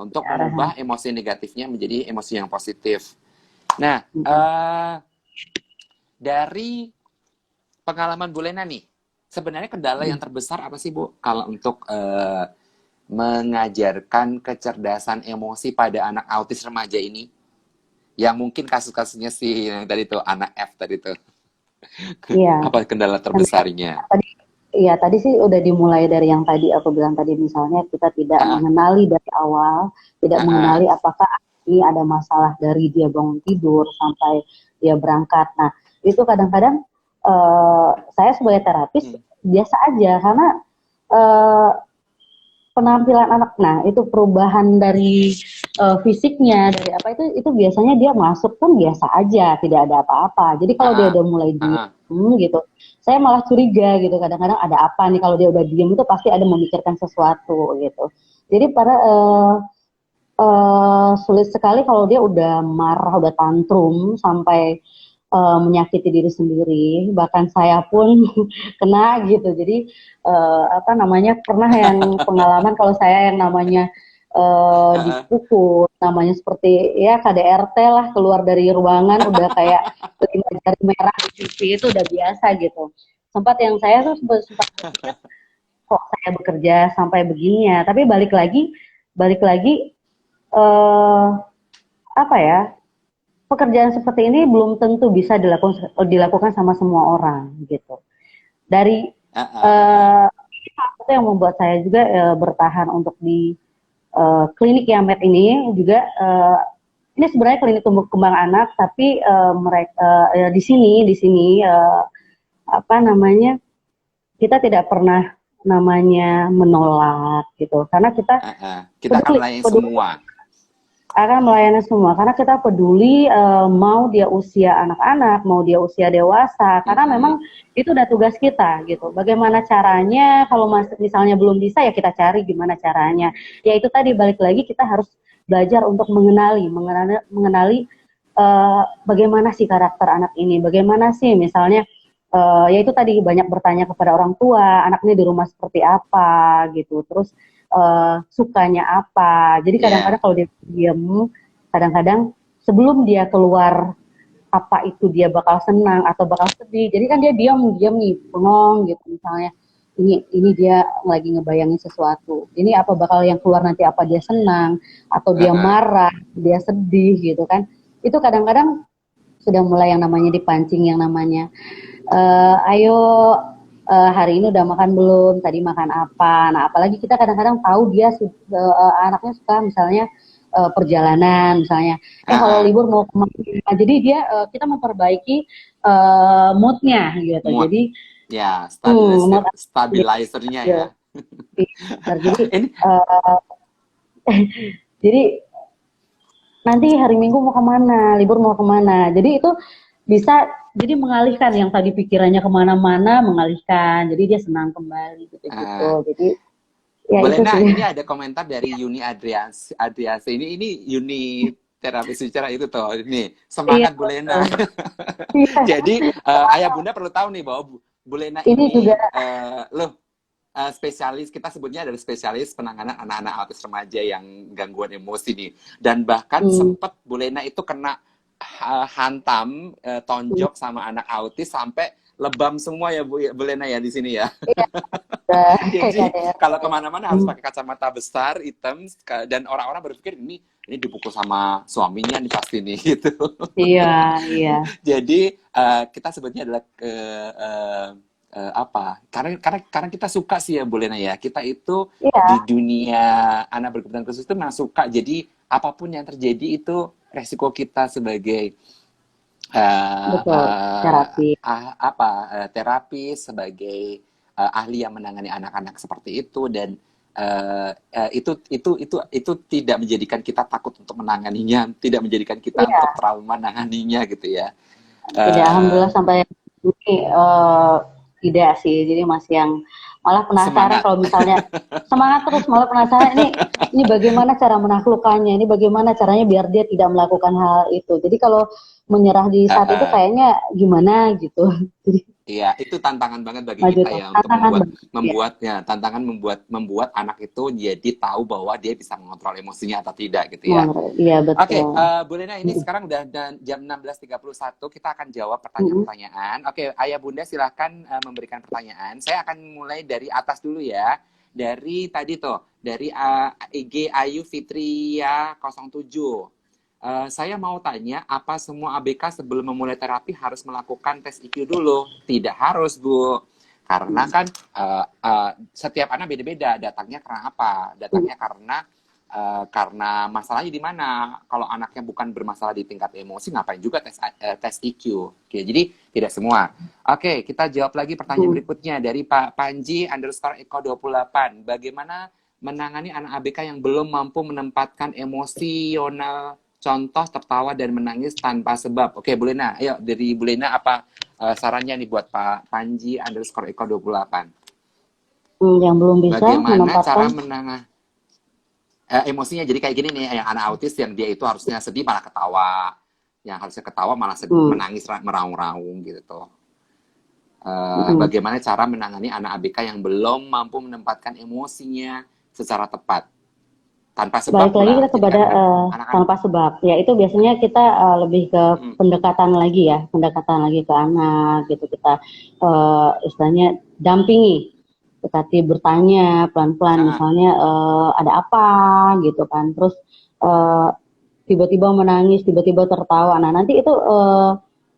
[SPEAKER 1] untuk
[SPEAKER 2] arahan.
[SPEAKER 1] mengubah emosi negatifnya menjadi emosi yang positif. Nah, dari pengalaman Bu Lena nih, sebenarnya kendala yang terbesar apa sih Bu kalau untuk mengajarkan kecerdasan emosi pada anak autis remaja ini? Yang mungkin kasus-kasusnya sih yang tadi tuh anak F tadi tuh.
[SPEAKER 2] Iya,
[SPEAKER 1] Apa kendala terbesarnya?
[SPEAKER 2] tadi iya tadi sih udah dimulai dari yang tadi aku bilang tadi, misalnya kita tidak
[SPEAKER 1] Ah,
[SPEAKER 2] mengenali dari awal, tidak
[SPEAKER 1] ah,
[SPEAKER 2] mengenali
[SPEAKER 1] ah,
[SPEAKER 2] apakah ini ada masalah dari dia bangun tidur sampai dia berangkat. Nah, itu kadang-kadang saya sebagai terapis
[SPEAKER 1] hmm,
[SPEAKER 2] biasa aja karena eh, penampilan anak, nah itu perubahan dari fisiknya, dari apa itu biasanya dia masuk pun biasa aja, tidak ada apa-apa. Jadi
[SPEAKER 1] ah,
[SPEAKER 2] kalau dia
[SPEAKER 1] ah,
[SPEAKER 2] udah mulai
[SPEAKER 1] ah,
[SPEAKER 2] diem
[SPEAKER 1] ah.
[SPEAKER 2] gitu, saya malah curiga gitu, kadang-kadang ada apa nih, kalau dia udah diem itu pasti ada memikirkan sesuatu gitu. Jadi sulit sekali kalau dia udah marah, udah tantrum sampai menyakiti diri sendiri. Bahkan saya pun kena gitu. Jadi apa namanya, pernah yang pengalaman kalau saya yang namanya
[SPEAKER 1] Ah, ah.
[SPEAKER 2] dipukul, namanya seperti ya KDRT lah, keluar dari ruangan udah kayak 5 jari merah di pipi, itu udah biasa gitu. Sempat yang saya tuh sempat berpikir, kok saya bekerja sampai begini ya. Tapi balik lagi eh, apa ya, pekerjaan seperti ini belum tentu bisa dilakukan sama semua orang gitu. Dari
[SPEAKER 1] Ah, ah, ah, ah.
[SPEAKER 2] itu yang membuat saya juga bertahan untuk di klinik Yamet ini juga. Ini sebenarnya klinik tumbuh kembang anak, tapi mereka di sini apa namanya, kita tidak pernah namanya menolak gitu, karena kita
[SPEAKER 1] Ah, ah. Kita akan
[SPEAKER 2] peduli
[SPEAKER 1] melayani
[SPEAKER 2] peduli
[SPEAKER 1] semua.
[SPEAKER 2] akan melayani semua, karena kita peduli mau dia usia anak-anak, mau dia usia dewasa, karena memang
[SPEAKER 1] Mm-mm.
[SPEAKER 2] itu udah tugas kita gitu. Bagaimana caranya, kalau misalnya belum bisa ya kita cari gimana caranya. Ya itu tadi, balik lagi kita harus belajar untuk mengenali bagaimana sih karakter anak ini, bagaimana sih misalnya ya itu tadi, banyak bertanya kepada orang tua, anaknya di rumah seperti apa gitu, terus sukanya apa. Jadi kadang-kadang
[SPEAKER 1] Ya.
[SPEAKER 2] kalau dia diem, kadang-kadang sebelum dia keluar apa itu dia bakal senang atau bakal sedih. Jadi kan dia diam-diam nih, bengong gitu misalnya. Ini dia lagi ngebayangin sesuatu. Ini apa bakal yang keluar nanti, apa dia senang atau
[SPEAKER 1] Ah,
[SPEAKER 2] dia
[SPEAKER 1] ah.
[SPEAKER 2] marah, dia sedih gitu kan. Itu kadang-kadang sudah mulai yang namanya dipancing, yang namanya ayo hari ini udah makan belum, tadi makan apa. Nah, apalagi kita kadang-kadang tahu dia anaknya suka misalnya perjalanan misalnya,
[SPEAKER 1] Ah,
[SPEAKER 2] kalau
[SPEAKER 1] ah.
[SPEAKER 2] libur mau kemana, jadi dia kita memperbaiki moodnya gitu.
[SPEAKER 1] Mood.
[SPEAKER 2] Jadi
[SPEAKER 1] Ya,
[SPEAKER 2] mood
[SPEAKER 1] stabilizernya
[SPEAKER 2] gitu.
[SPEAKER 1] ya.
[SPEAKER 2] Jadi
[SPEAKER 1] Ini
[SPEAKER 2] uh, jadi nanti hari Minggu mau kemana, libur mau kemana. Jadi itu bisa jadi mengalihkan yang tadi pikirannya kemana-mana, mengalihkan. Jadi dia senang kembali gitu-gitu.
[SPEAKER 1] ah,
[SPEAKER 2] Jadi ya
[SPEAKER 1] boleh
[SPEAKER 2] itu
[SPEAKER 1] nah,
[SPEAKER 2] sih.
[SPEAKER 1] ini ada komentar dari Yuni Adrias. Ini Yuni terapis bicara itu tuh. Ini
[SPEAKER 2] Iya,
[SPEAKER 1] semangat Bu Lena.
[SPEAKER 2] betul. Iya.
[SPEAKER 1] Jadi ayah bunda perlu tahu nih bahwa Bu Lena
[SPEAKER 2] Ini juga
[SPEAKER 1] ini loh spesialis, kita sebutnya adalah spesialis penanganan anak-anak autis remaja yang gangguan emosi nih. Dan bahkan
[SPEAKER 2] hmm,
[SPEAKER 1] sempat Bu Lena itu kena hantam tonjok sama anak autis sampai lebam semua ya Bu Lena ya di sini ya.
[SPEAKER 2] iya, udah kayak
[SPEAKER 1] Jadi
[SPEAKER 2] KDRT.
[SPEAKER 1] kalau kemana-mana harus
[SPEAKER 2] Hmm,
[SPEAKER 1] pakai kacamata besar, hitam, dan orang-orang berpikir ini dipukul sama suaminya nih pasti nih gitu.
[SPEAKER 2] iya, iya.
[SPEAKER 1] Jadi kita sebutnya adalah apa? Karena kita suka sih ya Bu Lena ya. Kita itu di
[SPEAKER 2] Iya,
[SPEAKER 1] dunia anak berkebutuhan khusus itu memang suka. Jadi apapun yang terjadi itu resiko kita sebagai
[SPEAKER 2] betul. Terapi.
[SPEAKER 1] terapis, sebagai ahli yang menangani anak-anak seperti itu, dan itu tidak menjadikan kita takut untuk menanganinya, tidak menjadikan kita
[SPEAKER 2] Iya,
[SPEAKER 1] untuk trauma menanganinya gitu ya.
[SPEAKER 2] tidak,
[SPEAKER 1] Eh,
[SPEAKER 2] alhamdulillah sampai ini tidak sih. Jadi masih yang malah penasaran
[SPEAKER 1] Semangat.
[SPEAKER 2] kalau misalnya semangat terus, malah penasaran ini bagaimana cara menaklukkannya, ini bagaimana caranya biar dia tidak melakukan hal itu. Jadi kalau menyerah di saat itu kayaknya gimana gitu. Jadi
[SPEAKER 1] Iya, itu tantangan banget bagi
[SPEAKER 2] maju
[SPEAKER 1] kita
[SPEAKER 2] terus.
[SPEAKER 1] ya untuk
[SPEAKER 2] Tantangan banget ya.
[SPEAKER 1] membuatnya, tantangan membuat anak itu jadi tahu bahwa dia bisa mengontrol emosinya atau tidak gitu ya.
[SPEAKER 2] Iya
[SPEAKER 1] Oke,
[SPEAKER 2] betul.
[SPEAKER 1] Bu Lena, ini sekarang udah jam 16.31, kita akan jawab
[SPEAKER 2] Mm-mm.
[SPEAKER 1] pertanyaan-pertanyaan. Oke, Ayah Bunda silahkan memberikan pertanyaan. Saya akan mulai dari atas dulu ya. Dari tadi tuh, dari IG Ayu Fitria 07. Saya mau tanya, apa semua ABK sebelum memulai terapi harus melakukan tes IQ dulu? Tidak harus, Bu. Karena kan setiap anak beda-beda. Datangnya karena apa? Datangnya karena masalahnya di mana. Kalau anaknya bukan bermasalah di tingkat emosi, ngapain juga tes IQ? Oke, jadi tidak semua. Oke, kita jawab lagi pertanyaan
[SPEAKER 2] Mm.
[SPEAKER 1] berikutnya dari Pak Panji underscore Eko 28. Bagaimana menangani anak ABK yang belum mampu menempatkan emosional, contoh tertawa dan menangis tanpa sebab? Oke, Bu Lena, ayo dari Bu Lena apa sarannya nih buat Pak Panji underscore Eko 28?
[SPEAKER 2] Yang belum bisa
[SPEAKER 1] Bagaimana
[SPEAKER 2] menempatkan.
[SPEAKER 1] cara menangani emosinya? Jadi kayak gini nih, yang anak autis yang dia itu harusnya sedih malah ketawa, yang harusnya ketawa malah
[SPEAKER 2] Mm,
[SPEAKER 1] menangis meraung-raung gitu.
[SPEAKER 2] mm.
[SPEAKER 1] Bagaimana cara menangani anak ABK yang belum mampu menempatkan emosinya secara tepat tanpa sebab
[SPEAKER 2] Balik lagi
[SPEAKER 1] pula.
[SPEAKER 2] kita
[SPEAKER 1] Jadi
[SPEAKER 2] kepada
[SPEAKER 1] kan anak-anak
[SPEAKER 2] tanpa sebab. Ya itu biasanya kita lebih ke pendekatan lagi ya, pendekatan lagi ke anak gitu kita istilahnya dampingi, dekati bertanya pelan-pelan misalnya ada apa gitu kan, terus eh, tiba-tiba menangis, tiba-tiba tertawa. Nah nanti itu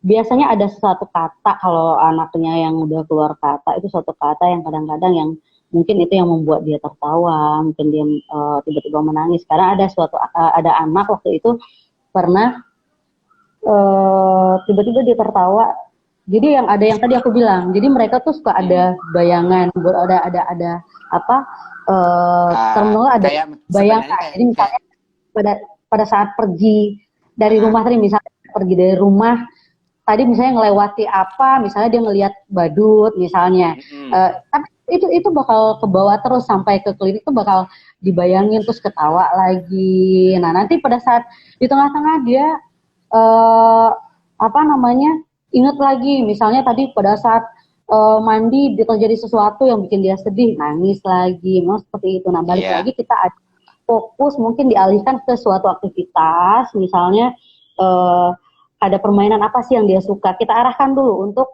[SPEAKER 2] biasanya ada satu kata kalau anaknya yang udah keluar kata itu suatu kata yang kadang-kadang yang mungkin itu yang membuat dia tertawa, mungkin dia tiba-tiba menangis. Karena ada anak waktu itu pernah tiba-tiba dia tertawa. Jadi yang ada yang tadi aku bilang, jadi mereka tuh suka ada bayangan, ada apa terminal ada
[SPEAKER 1] kayak sebenarnya
[SPEAKER 2] bayangan.
[SPEAKER 1] kayak
[SPEAKER 2] Jadi
[SPEAKER 1] kayak
[SPEAKER 2] misalnya pada pada saat pergi dari
[SPEAKER 1] uh,
[SPEAKER 2] rumah tadi, misalnya pergi dari rumah tadi misalnya ngelewati apa, misalnya dia ngelihat badut misalnya, tapi itu bakal ke bawah terus sampai ke klinik tuh bakal dibayangin terus ketawa lagi. Nah nanti pada saat di tengah-tengah dia eh, apa namanya ingat lagi, misalnya tadi pada saat mandi terjadi sesuatu yang bikin dia sedih, nangis lagi, memang seperti itu. Nah balik
[SPEAKER 1] iya.
[SPEAKER 2] lagi kita fokus mungkin dialihkan ke suatu aktivitas, misalnya eh, ada permainan apa sih yang dia suka, kita arahkan dulu untuk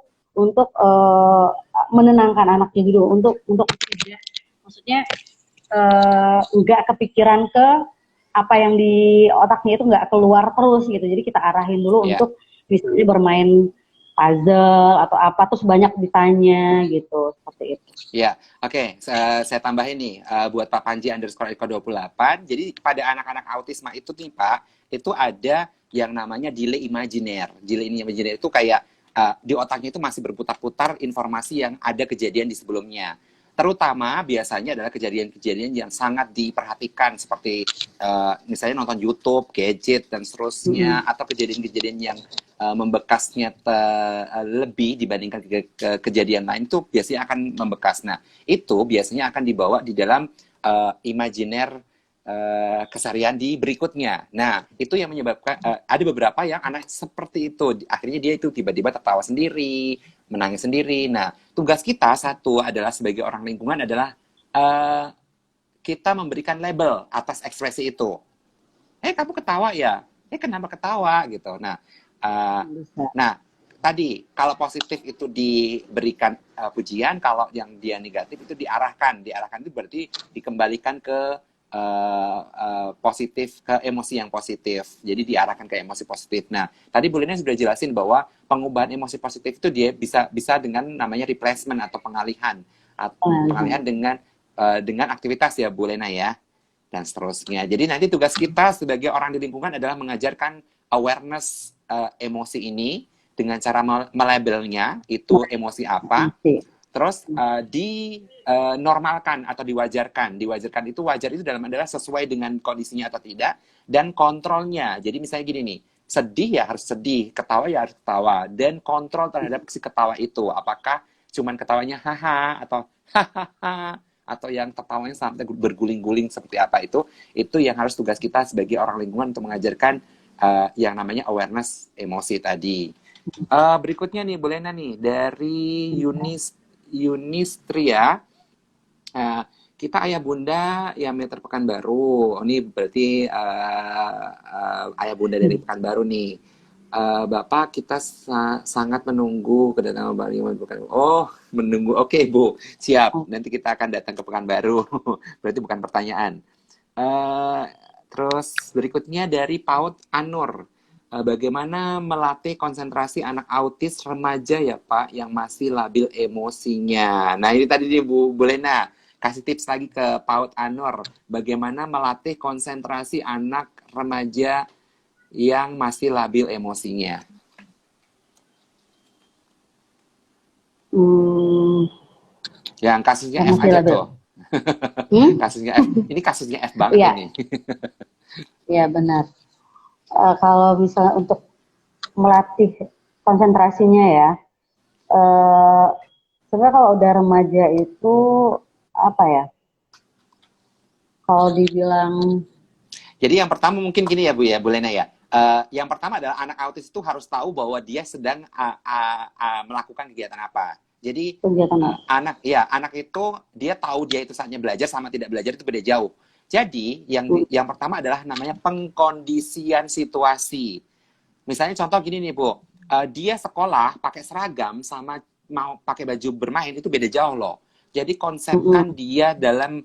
[SPEAKER 2] menenangkan anaknya dulu, untuk maksudnya nggak kepikiran ke apa yang di otaknya itu nggak keluar terus gitu. Jadi kita arahin dulu
[SPEAKER 1] Iya.
[SPEAKER 2] untuk misalnya bermain puzzle atau apa, terus banyak ditanya gitu, seperti itu.
[SPEAKER 1] Ya, oke. Saya tambahin nih buat Pak Panji underscore Eko 28. Jadi pada anak-anak autisma itu nih Pak, itu ada yang namanya delay imajiner. Delay imajiner itu kayak di otaknya itu masih berputar-putar informasi yang ada kejadian di sebelumnya. Terutama biasanya adalah kejadian-kejadian yang sangat diperhatikan seperti misalnya nonton YouTube, gadget dan seterusnya, atau kejadian-kejadian yang membekasnya lebih dibandingkan kejadian lain itu biasanya akan membekas. Nah, itu biasanya akan dibawa di dalam imajiner keseharian di berikutnya. Nah, itu yang menyebabkan ada beberapa yang anak seperti itu. Akhirnya dia itu tiba-tiba tertawa sendiri, menangis sendiri. Nah, tugas kita satu adalah sebagai orang lingkungan adalah uh, kita memberikan label atas ekspresi itu. Kamu ketawa ya? Kenapa ketawa gitu? Uh,
[SPEAKER 2] Bisa.
[SPEAKER 1] nah, tadi kalau positif itu diberikan pujian, kalau yang dia negatif itu diarahkan. Diarahkan itu berarti dikembalikan ke positif, ke emosi yang positif. Jadi diarahkan ke emosi positif. Nah, tadi Bu Lina sudah jelasin bahwa pengubahan emosi positif itu dia bisa dengan namanya replacement atau pengalihan. Pengalihan dengan aktivitas ya Bu Lena ya, dan seterusnya. Jadi nanti tugas kita sebagai orang di lingkungan adalah mengajarkan awareness emosi ini dengan cara melabelnya itu emosi apa, Terus dinormalkan atau diwajarkan. Diwajarkan itu wajar itu dalam adalah sesuai dengan kondisinya atau tidak, dan kontrolnya. Jadi misalnya gini nih, sedih ya harus sedih, ketawa ya harus ketawa, dan kontrol terhadap si ketawa itu. Apakah cuman ketawanya haha atau hahaha, atau yang tertawanya sampai berguling-guling seperti apa, itu yang harus tugas kita sebagai orang lingkungan untuk mengajarkan yang namanya awareness emosi tadi. Berikutnya nih, boleh nih dari Yunistria. Kita ayah bunda yang meter Pekanbaru. Ini berarti ayah bunda dari Pekanbaru nih. Bapak, kita sangat menunggu kedatangan Bapak Iwan Pekanbaru. Oh, menunggu. Oke, Bu. Siap. Nanti kita akan datang ke Pekanbaru. Berarti bukan pertanyaan. Terus berikutnya dari PAUD Anur. Bagaimana melatih konsentrasi anak autis remaja ya Pak yang masih labil emosinya. Nah ini tadi nih Bu Lena, kasih tips lagi ke PAUD Anur. Bagaimana melatih konsentrasi anak remaja yang masih labil emosinya. Yang kasusnya F aja labil. Tuh. Kasusnya F. Ini kasusnya F banget ini.
[SPEAKER 2] Iya benar. Kalau misalnya untuk melatih konsentrasinya ya, sebenarnya kalau udah remaja itu apa ya? Kalau dibilang,
[SPEAKER 1] jadi yang pertama mungkin gini ya Bu Lena ya. Yang pertama adalah anak autis itu harus tahu bahwa dia sedang melakukan kegiatan apa. Jadi anak itu dia tahu dia itu saatnya belajar sama tidak belajar itu beda jauh. Jadi yang pertama adalah namanya pengkondisian situasi. Misalnya contoh gini nih Bu, dia sekolah pakai seragam sama mau pakai baju bermain itu beda jauh loh. Jadi konsepkan dia dalam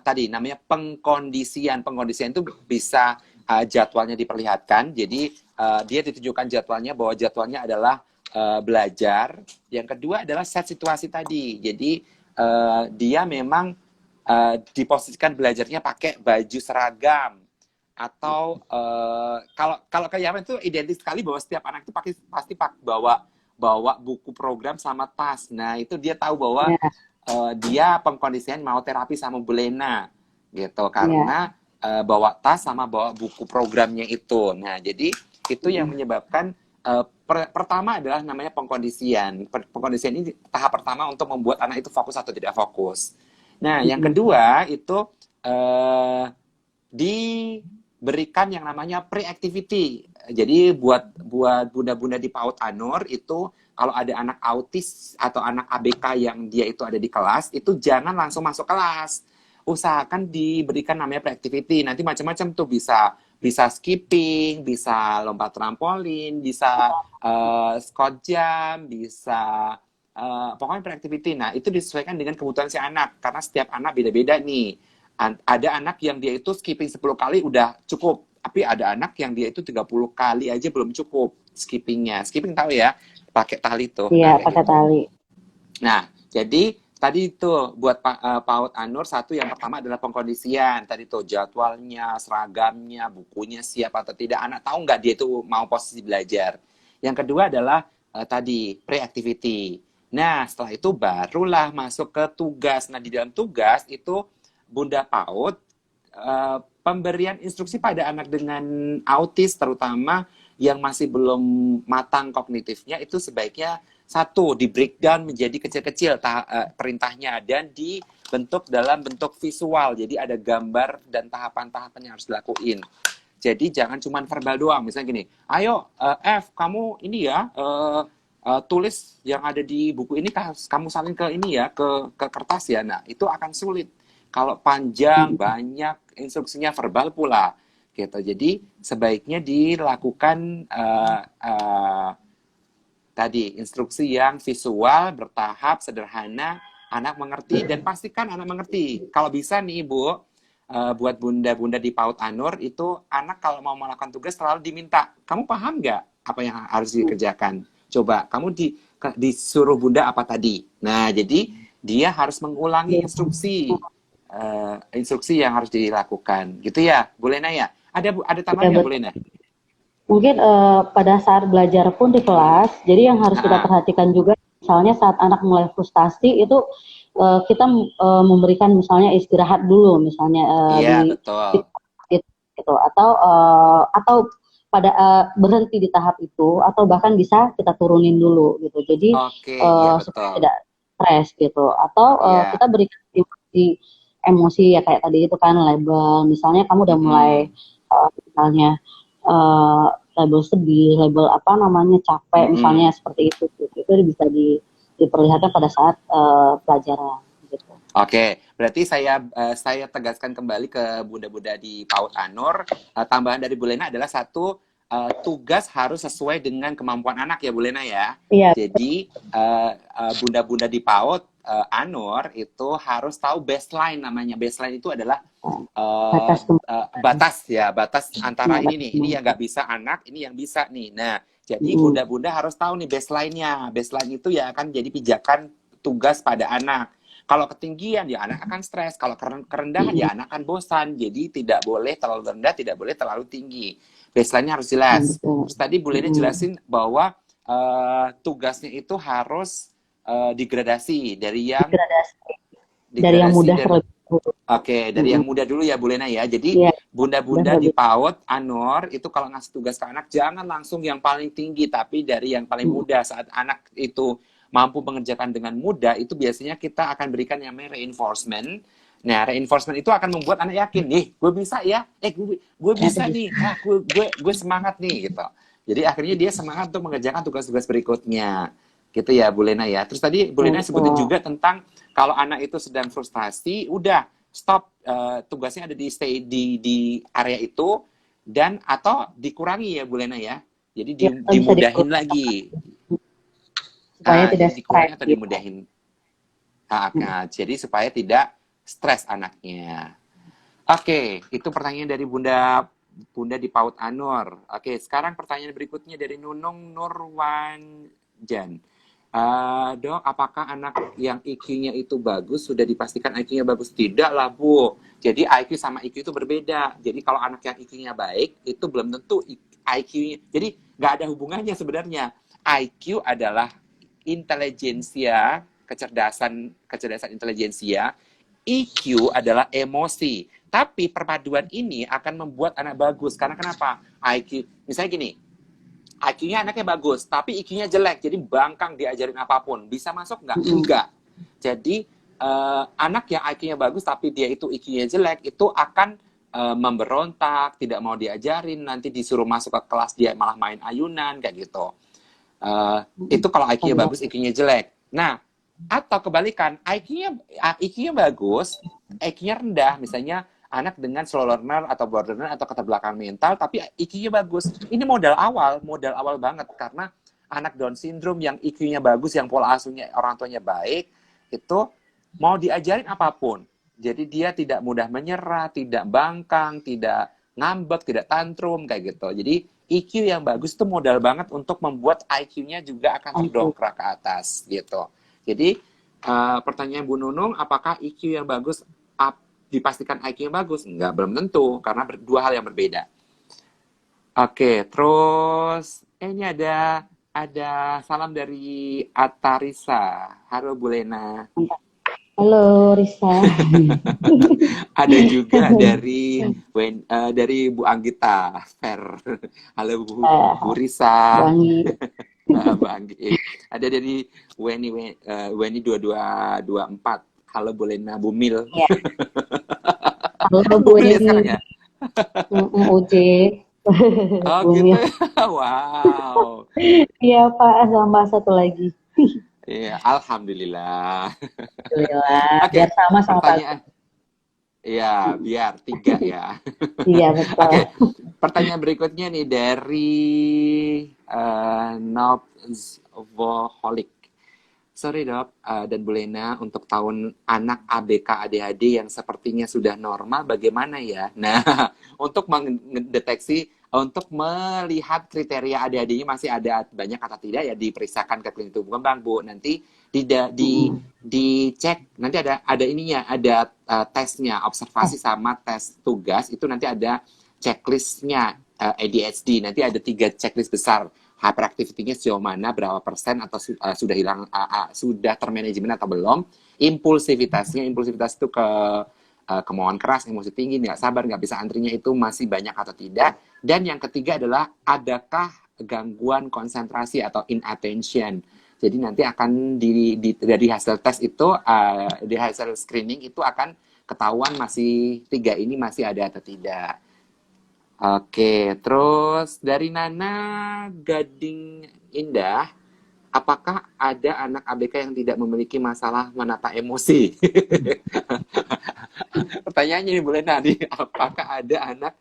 [SPEAKER 1] tadi namanya pengkondisian. Pengkondisian itu bisa jadwalnya diperlihatkan. Jadi dia ditunjukkan jadwalnya bahwa jadwalnya adalah belajar. Yang kedua adalah set situasi tadi. Jadi dia memang diposisikan belajarnya pakai baju seragam atau kalau ke Yaman itu identik sekali bahwa setiap anak itu pasti bawa buku program sama tas. Nah itu dia tahu bahwa dia pengkondisian mau terapi sama Bu Lena gitu karena bawa tas sama bawa buku programnya itu. Nah jadi itu yang menyebabkan pertama adalah namanya pengkondisian. Pengkondisian ini tahap pertama untuk membuat anak itu fokus atau tidak fokus. Nah, yang kedua itu diberikan yang namanya pre-activity. Jadi buat bunda-bunda di PAUD Anur itu kalau ada anak autis atau anak ABK yang dia itu ada di kelas, itu jangan langsung masuk kelas. Usahakan diberikan namanya pre-activity. Nanti macam-macam tuh bisa skipping, bisa lompat trampolin, bisa squat jump, bisa pokoknya pre-activity. Nah, itu disesuaikan dengan kebutuhan si anak. Karena setiap anak beda-beda nih. Ada anak yang dia itu skipping 10 kali udah cukup. Tapi ada anak yang dia itu 30 kali aja belum cukup skippingnya. Skipping tahu ya? Pakai tali tuh.
[SPEAKER 2] Iya, pakai tali.
[SPEAKER 1] Nah, jadi tadi itu buat PAUD Anur, satu yang pertama adalah pengkondisian. Tadi tuh jadwalnya, seragamnya, bukunya siap atau tidak. Anak tahu nggak dia itu mau posisi belajar. Yang kedua adalah tadi pre-activity. Nah, setelah itu barulah masuk ke tugas. Nah, di dalam tugas itu Bunda PAUD pemberian instruksi pada anak dengan autis terutama yang masih belum matang kognitifnya itu sebaiknya satu di breakdown menjadi kecil-kecil perintahnya dan dibentuk dalam bentuk visual. Jadi ada gambar dan tahapan-tahapan yang harus dilakuin. Jadi jangan cuma verbal doang. Misalnya gini, ayo F kamu ini ya tulis yang ada di buku ini kamu salin ke ini ya ke kertas ya. Nah itu akan sulit kalau panjang banyak instruksinya verbal pula gitu. Jadi sebaiknya dilakukan tadi instruksi yang visual bertahap sederhana anak mengerti dan pastikan anak mengerti. Kalau bisa nih Ibu buat bunda-bunda di PAUD Anur itu anak kalau mau melakukan tugas selalu diminta kamu paham nggak apa yang harus dikerjakan. Coba, kamu disuruh bunda apa tadi? Nah, jadi dia harus mengulangi instruksi yang harus dilakukan. Gitu ya, Bu Lena ya? Ada tambahan nggak, Bu Lena?
[SPEAKER 2] Mungkin pada saat belajar pun di kelas, jadi yang harus kita perhatikan juga misalnya saat anak mulai frustasi itu kita memberikan misalnya istirahat dulu misalnya
[SPEAKER 1] Iya,
[SPEAKER 2] di
[SPEAKER 1] betul.
[SPEAKER 2] gitu atau pada berhenti di tahap itu atau bahkan bisa kita turunin dulu gitu. Jadi
[SPEAKER 1] Oke, iya
[SPEAKER 2] supaya
[SPEAKER 1] betul.
[SPEAKER 2] tidak stres gitu atau kita
[SPEAKER 1] Iya.
[SPEAKER 2] berikan emosi ya kayak tadi itu kan label misalnya kamu udah mulai
[SPEAKER 1] Mm-mm.
[SPEAKER 2] misalnya eh, label sedih, label apa namanya capek misalnya
[SPEAKER 1] Mm-mm.
[SPEAKER 2] seperti itu gitu. Itu bisa diperlihatkan pada saat pelajaran gitu.
[SPEAKER 1] Oke, berarti saya tegaskan kembali ke bunda-bunda di PAUD Anur. Tambahan dari Bu Lena adalah satu, tugas harus sesuai dengan kemampuan anak ya Bu Lena ya.
[SPEAKER 2] Iya,
[SPEAKER 1] Jadi bunda-bunda di PAUD Anur itu harus tahu baseline namanya. Baseline itu adalah
[SPEAKER 2] batas kemampuan.
[SPEAKER 1] batas antara
[SPEAKER 2] Ya,
[SPEAKER 1] ini
[SPEAKER 2] batas
[SPEAKER 1] nih, ini yang
[SPEAKER 2] kemampuan.
[SPEAKER 1] nggak bisa anak, ini yang bisa nih. Nah, jadi
[SPEAKER 2] Mm-mm.
[SPEAKER 1] bunda-bunda harus tahu nih baseline-nya. Baseline itu ya akan jadi pijakan tugas pada anak. Kalau ketinggian ya anak akan stres, kalau kerendahan
[SPEAKER 2] Mm-mm.
[SPEAKER 1] ya anak akan bosan. Jadi tidak boleh terlalu rendah, tidak boleh terlalu tinggi. Baseline-nya harus jelas.
[SPEAKER 2] Betul.
[SPEAKER 1] Terus tadi Bu Lena
[SPEAKER 2] Mm-mm.
[SPEAKER 1] jelasin bahwa tugasnya itu harus digradasi
[SPEAKER 2] Degradasi dari yang
[SPEAKER 1] degradasi
[SPEAKER 2] mudah
[SPEAKER 1] dari
[SPEAKER 2] terlebih dahulu.
[SPEAKER 1] Oke, dari
[SPEAKER 2] Mm-mm.
[SPEAKER 1] yang muda dulu ya Bu Lena ya. Jadi
[SPEAKER 2] Iya, mudah
[SPEAKER 1] bunda-bunda di
[SPEAKER 2] terlebih.
[SPEAKER 1] PAUD, Anor, itu kalau ngasih tugas ke anak, jangan langsung yang paling tinggi, tapi dari yang paling
[SPEAKER 2] Mm-mm.
[SPEAKER 1] muda. Saat anak itu mampu mengerjakan dengan mudah, itu biasanya kita akan berikan yang namanya reinforcement. Nah, reinforcement itu akan membuat anak yakin, nih, gue bisa ya, gue
[SPEAKER 2] Ternyata
[SPEAKER 1] bisa
[SPEAKER 2] bisa.
[SPEAKER 1] nih, gue semangat nih, gitu. Jadi akhirnya dia semangat untuk mengerjakan tugas-tugas berikutnya. Gitu ya, Bu Lena ya. Terus tadi Bu Lena sebutin
[SPEAKER 2] Betul.
[SPEAKER 1] juga tentang kalau anak itu sedang frustasi, udah stop, tugasnya ada di stay di area itu dan atau dikurangi ya Bu Lena ya. Jadi
[SPEAKER 2] Ya, bisa
[SPEAKER 1] dimudahin
[SPEAKER 2] dikurangi
[SPEAKER 1] lagi.
[SPEAKER 2] supaya tidak
[SPEAKER 1] Jadi
[SPEAKER 2] stres
[SPEAKER 1] dikurangi atau
[SPEAKER 2] gitu.
[SPEAKER 1] dimudahin.
[SPEAKER 2] Mm.
[SPEAKER 1] Jadi supaya tidak stres anaknya. Oke, itu pertanyaan dari Bunda Bunda di PAUD Anur. Oke, sekarang pertanyaan berikutnya dari Nunung Nurwanjan. Dok, apakah anak yang IQ-nya itu bagus, sudah dipastikan IQ-nya bagus? Tidak lah, Bu. Jadi IQ sama IQ itu berbeda. Jadi kalau anak yang IQ-nya baik, itu belum tentu IQ-nya. Jadi nggak ada hubungannya sebenarnya. IQ adalah intelijensia, kecerdasan intelijensia. EQ adalah emosi. Tapi perpaduan ini akan membuat anak bagus. Karena kenapa? IQ, misalnya gini, IQ-nya anaknya bagus, tapi IQ-nya jelek, jadi bangkang diajarin apapun. Bisa masuk nggak?
[SPEAKER 2] Mm-mm.
[SPEAKER 1] Enggak. Jadi anak yang IQ-nya bagus, tapi dia itu IQ-nya jelek, itu akan memberontak, tidak mau diajarin, nanti disuruh masuk ke kelas dia malah main ayunan, kayak gitu.
[SPEAKER 2] Mm-mm.
[SPEAKER 1] Itu kalau IQ-nya
[SPEAKER 2] Benar.
[SPEAKER 1] bagus, IQ-nya jelek. Nah, atau kebalikan, IQ-nya bagus, IQ-nya rendah, misalnya anak dengan slow learner atau borderline atau keterbelakangan mental, tapi IQ-nya bagus. Ini modal awal banget karena anak Down syndrome yang IQ-nya bagus, yang pola asuhnya orang tuanya baik, itu mau diajarin apapun. Jadi dia tidak mudah menyerah, tidak bangkang, tidak ngambek, tidak tantrum kayak gitu. Jadi EQ yang bagus itu modal banget untuk membuat IQ-nya juga akan
[SPEAKER 2] Ampun.
[SPEAKER 1] terdongkrak ke atas gitu. Jadi pertanyaan Bu Nunung, apakah EQ yang bagus dipastikan IQ yang bagus? Enggak, belum tentu karena dua hal yang berbeda. Oke, terus ini ada salam dari Atarisa. Halo Bu Lena.
[SPEAKER 2] Halo Risa.
[SPEAKER 1] Ada juga dari Bu Anggita Fer. Halo Bu
[SPEAKER 2] eh,
[SPEAKER 1] Risa.
[SPEAKER 2] Wangi.
[SPEAKER 1] Banggi. Ada dari Weni 2224. Halo Bolena Bumil.
[SPEAKER 2] Ya. Halo Bu
[SPEAKER 1] Bumil ya
[SPEAKER 2] Eni.
[SPEAKER 1] sekarang ya?
[SPEAKER 2] Uji.
[SPEAKER 1] Oh gitu.
[SPEAKER 2] Bumil.
[SPEAKER 1] Wow.
[SPEAKER 2] Iya Pak, sama satu lagi.
[SPEAKER 1] Iya, alhamdulillah.
[SPEAKER 2] Alhamdulillah. Biar
[SPEAKER 1] Oke,
[SPEAKER 2] sama Pak.
[SPEAKER 1] pertanyaan. Iya, biar tiga ya.
[SPEAKER 2] Iya betul.
[SPEAKER 1] Oke, pertanyaan berikutnya nih dari Novvoholic. Sorry dok, dan Bu Lena, untuk tahun anak ABK ADHD yang sepertinya sudah normal, bagaimana ya? Nah, untuk mendeteksi, untuk melihat kriteria ADHD-nya masih ada banyak atau tidak ya diperiksakan ke klinik tumbuh kembang Bu. Nanti dicek, nanti ada ininya, ada tesnya, observasi sama tes tugas itu nanti ada checklistnya ADHD. Nanti ada 3 checklist besar. hyperactivity-nya sejauh mana, berapa persen, atau sudah hilang, sudah termanajemen atau belum. Impulsivitas itu kemauan keras, emosi tinggi, nggak sabar, nggak bisa antrinya itu masih banyak atau tidak. Dan yang ketiga adalah adakah gangguan konsentrasi atau inattention. Jadi nanti akan dari hasil tes itu, di hasil screening itu akan ketahuan masih 3 ini masih ada atau tidak. Oke, terus dari Nana Gading Indah, apakah ada anak ABK yang tidak memiliki masalah menata emosi? Pertanyaannya nih Bu Lena nih, apakah ada anak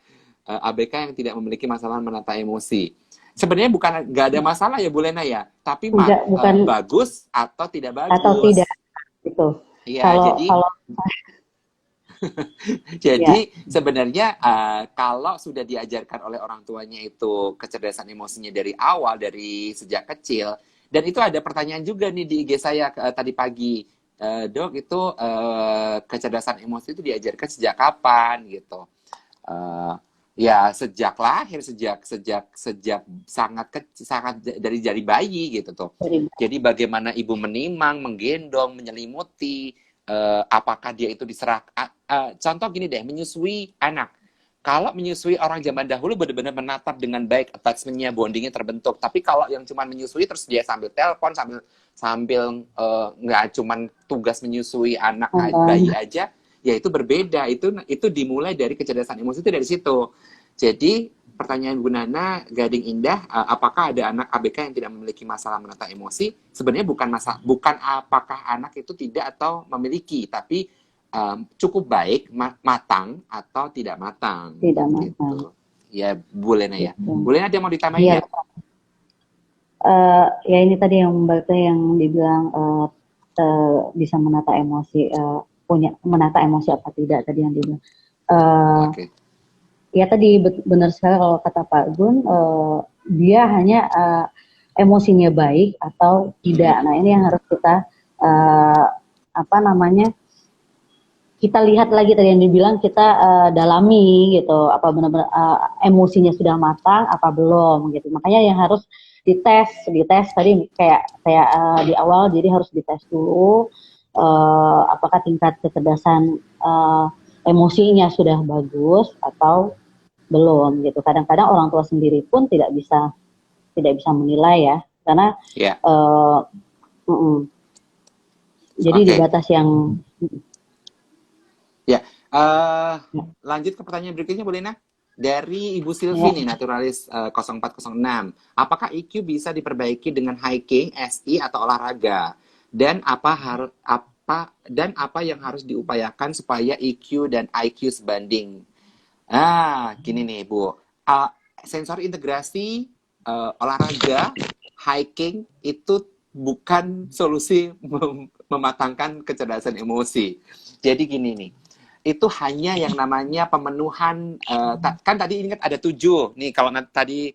[SPEAKER 1] ABK yang tidak memiliki masalah menata emosi? Sebenarnya bukan nggak ada masalah ya Bu Lena ya, tapi
[SPEAKER 2] Enggak, bukan
[SPEAKER 1] bagus atau tidak
[SPEAKER 2] atau tidak
[SPEAKER 1] bagus.
[SPEAKER 2] gitu.
[SPEAKER 1] Iya,
[SPEAKER 2] Kalau
[SPEAKER 1] jadi
[SPEAKER 2] kalau ya,
[SPEAKER 1] sebenarnya kalau sudah diajarkan oleh orang tuanya itu kecerdasan emosinya dari awal, dari sejak kecil, dan itu ada pertanyaan juga nih di IG saya tadi pagi, Dok, itu kecerdasan emosi itu diajarkan sejak kapan gitu? Eh, ya sejak lahir, sejak sangat dari bayi gitu tuh.
[SPEAKER 2] dari
[SPEAKER 1] Jadi bagaimana ibu menimang, menggendong, menyelimuti, apakah dia itu diserah, contoh gini deh, menyusui anak. Kalau menyusui orang zaman dahulu benar-benar menatap dengan baik, attachment-nya, bondingnya terbentuk. Tapi kalau yang cuma menyusui terus dia sambil telepon, sambil nggak cuma tugas menyusui anak bayi
[SPEAKER 2] nonton.
[SPEAKER 1] aja, ya itu berbeda. Itu dimulai dari kecerdasan emosi itu dari situ. Jadi pertanyaan Bu Nana Gading Indah, apakah ada anak ABK yang tidak memiliki masalah menata emosi? Sebenarnya bukan apakah anak itu tidak atau memiliki, tapi cukup baik, matang atau tidak matang,
[SPEAKER 2] Tidak matang.
[SPEAKER 1] gitu. Ya, Bu Lena ya.
[SPEAKER 2] Gitu.
[SPEAKER 1] Bu Lena ada mau
[SPEAKER 2] Iya,
[SPEAKER 1] ditambahin nggak?
[SPEAKER 2] ya ini tadi yang Mbak Teh yang dibilang bisa menata emosi, punya menata emosi apa tidak tadi yang dibilang. Eh,
[SPEAKER 1] Oke.
[SPEAKER 2] ya tadi benar sekali kalau kata Pak Gun, dia hanya emosinya baik atau tidak. Nah ini yang harus kita apa namanya, kita lihat lagi tadi yang dibilang, kita dalami gitu, apa benar-benar emosinya sudah matang apa belum gitu. Makanya yang harus dites tadi kayak di awal, jadi harus dites dulu apakah tingkat kecerdasan emosinya sudah bagus atau belum gitu. Kadang-kadang orang tua sendiri pun tidak bisa menilai ya, karena
[SPEAKER 1] Ya,
[SPEAKER 2] uh, jadi di
[SPEAKER 1] oke.
[SPEAKER 2] batas yang
[SPEAKER 1] Ya, lanjut ke pertanyaan berikutnya, Bu Lena. Dari Ibu Silvi
[SPEAKER 2] ya,
[SPEAKER 1] nih, Naturalis 0406. Apakah IQ bisa diperbaiki dengan hiking, SI, atau olahraga? Dan apa yang harus diupayakan supaya IQ dan IQ sebanding? Gini nih, Bu. Sensor integrasi, olahraga, hiking itu bukan solusi mematangkan kecerdasan emosi. Jadi gini nih, itu hanya yang namanya pemenuhan, kan tadi ingat ada 7 nih, kalau tadi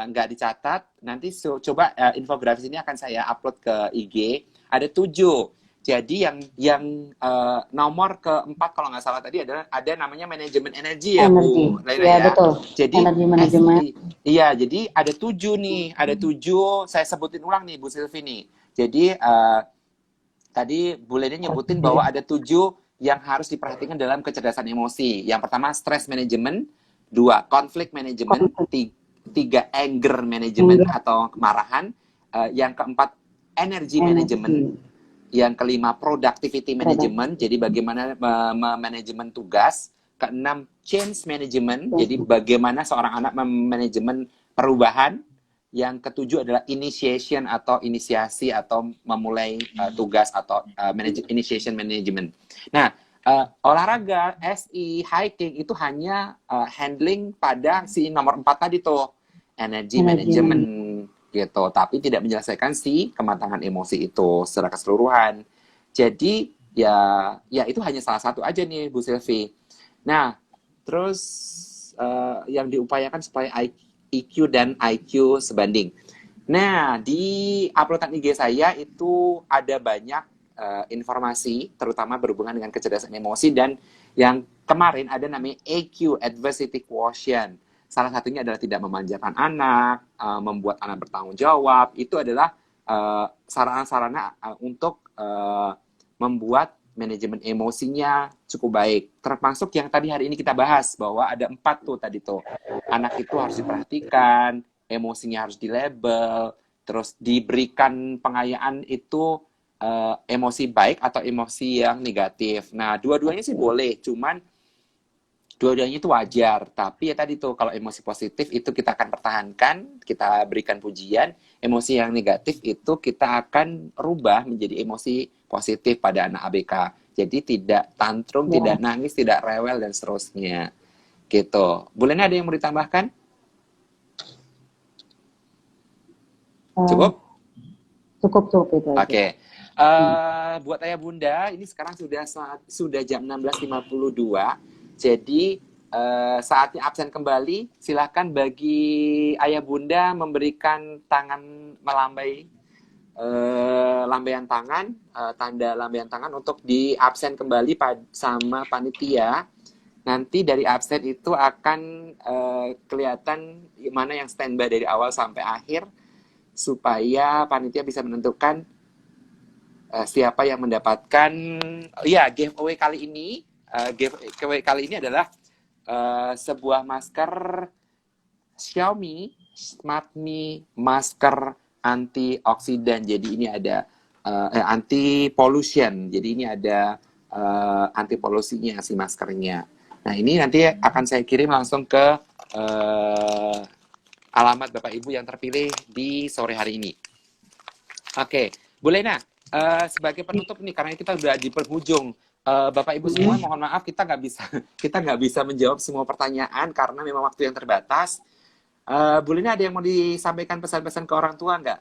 [SPEAKER 1] nggak dicatat, nanti coba infografis ini akan saya upload ke IG, ada 7. Jadi yang nomor keempat kalau nggak salah tadi adalah ada namanya manajemen energi ya
[SPEAKER 2] energi.
[SPEAKER 1] Bu Lena
[SPEAKER 2] Ya
[SPEAKER 1] ya.
[SPEAKER 2] betul.
[SPEAKER 1] Jadi
[SPEAKER 2] Energi manajemen.
[SPEAKER 1] iya, jadi ada 7 nih, ada 7, saya sebutin ulang nih Bu Silvi nih. Jadi tadi Bu Lena nyebutin bahwa ada 7 yang harus diperhatikan dalam kecerdasan emosi. Yang pertama stress management, 2 konflik management, 3 anger management atau kemarahan, yang keempat energy management,
[SPEAKER 2] Energi.
[SPEAKER 1] yang kelima productivity management, jadi bagaimana manajemen tugas. Keenam change management, jadi bagaimana seorang anak memanajemen perubahan. Yang ketujuh adalah initiation atau inisiasi atau memulai tugas atau initiation management. Nah, olahraga, SI, hiking itu hanya handling pada si nomor 4 tadi tuh, energy management gitu, tapi tidak menyelesaikan si kematangan emosi itu secara keseluruhan. Jadi ya itu hanya salah satu aja nih Bu Silvi. Nah, terus yang diupayakan supaya EQ dan IQ sebanding. Nah, di uploadan IG saya itu ada banyak informasi, terutama berhubungan dengan kecerdasan emosi, dan yang kemarin ada namanya AQ, Adversity Quotient. salah satunya adalah tidak memanjakan anak, membuat anak bertanggung jawab. Itu adalah sarana-sarana untuk membuat manajemen emosinya cukup baik. Termasuk yang tadi hari ini kita bahas, bahwa ada 4 tuh tadi tuh. Anak itu harus diperhatikan, emosinya harus dilabel, terus diberikan pengayaan itu emosi baik atau emosi yang negatif. Nah, dua-duanya sih boleh, cuman dua-duanya itu wajar. Tapi ya tadi tuh, kalau emosi positif itu kita akan pertahankan, kita berikan pujian. Emosi yang negatif itu kita akan rubah menjadi emosi positif pada anak ABK. Jadi tidak tantrum,
[SPEAKER 2] Ya.
[SPEAKER 1] tidak nangis, tidak rewel, dan seterusnya. Gitu. Bu Lena, ada yang mau ditambahkan?
[SPEAKER 2] Eh,
[SPEAKER 1] Cukup?
[SPEAKER 2] cukup itu aja.
[SPEAKER 1] Oke. Buat ayah bunda, ini sekarang sudah jam 16.52. Jadi saatnya absen kembali. Silahkan bagi ayah bunda memberikan tangan melambai, lambaian tangan, tanda lambaian tangan untuk di absen kembali sama panitia. Nanti dari absen itu akan kelihatan mana yang standby dari awal sampai akhir, supaya panitia bisa menentukan siapa yang mendapatkan. Ya, giveaway kali ini adalah sebuah masker Xiaomi Smart Me masker antioksidan. Jadi ini ada anti pollution. Jadi ini ada anti polusinya si maskernya. Nah, ini nanti akan saya kirim langsung ke alamat Bapak Ibu yang terpilih di sore hari ini. Oke, Bu Lena, sebagai penutup nih, karena kita udah di penghujung, Bapak Ibu semua, mohon maaf kita nggak bisa menjawab semua pertanyaan karena memang waktu yang terbatas. Bu Lena, ada yang mau disampaikan pesan-pesan ke orang tua nggak?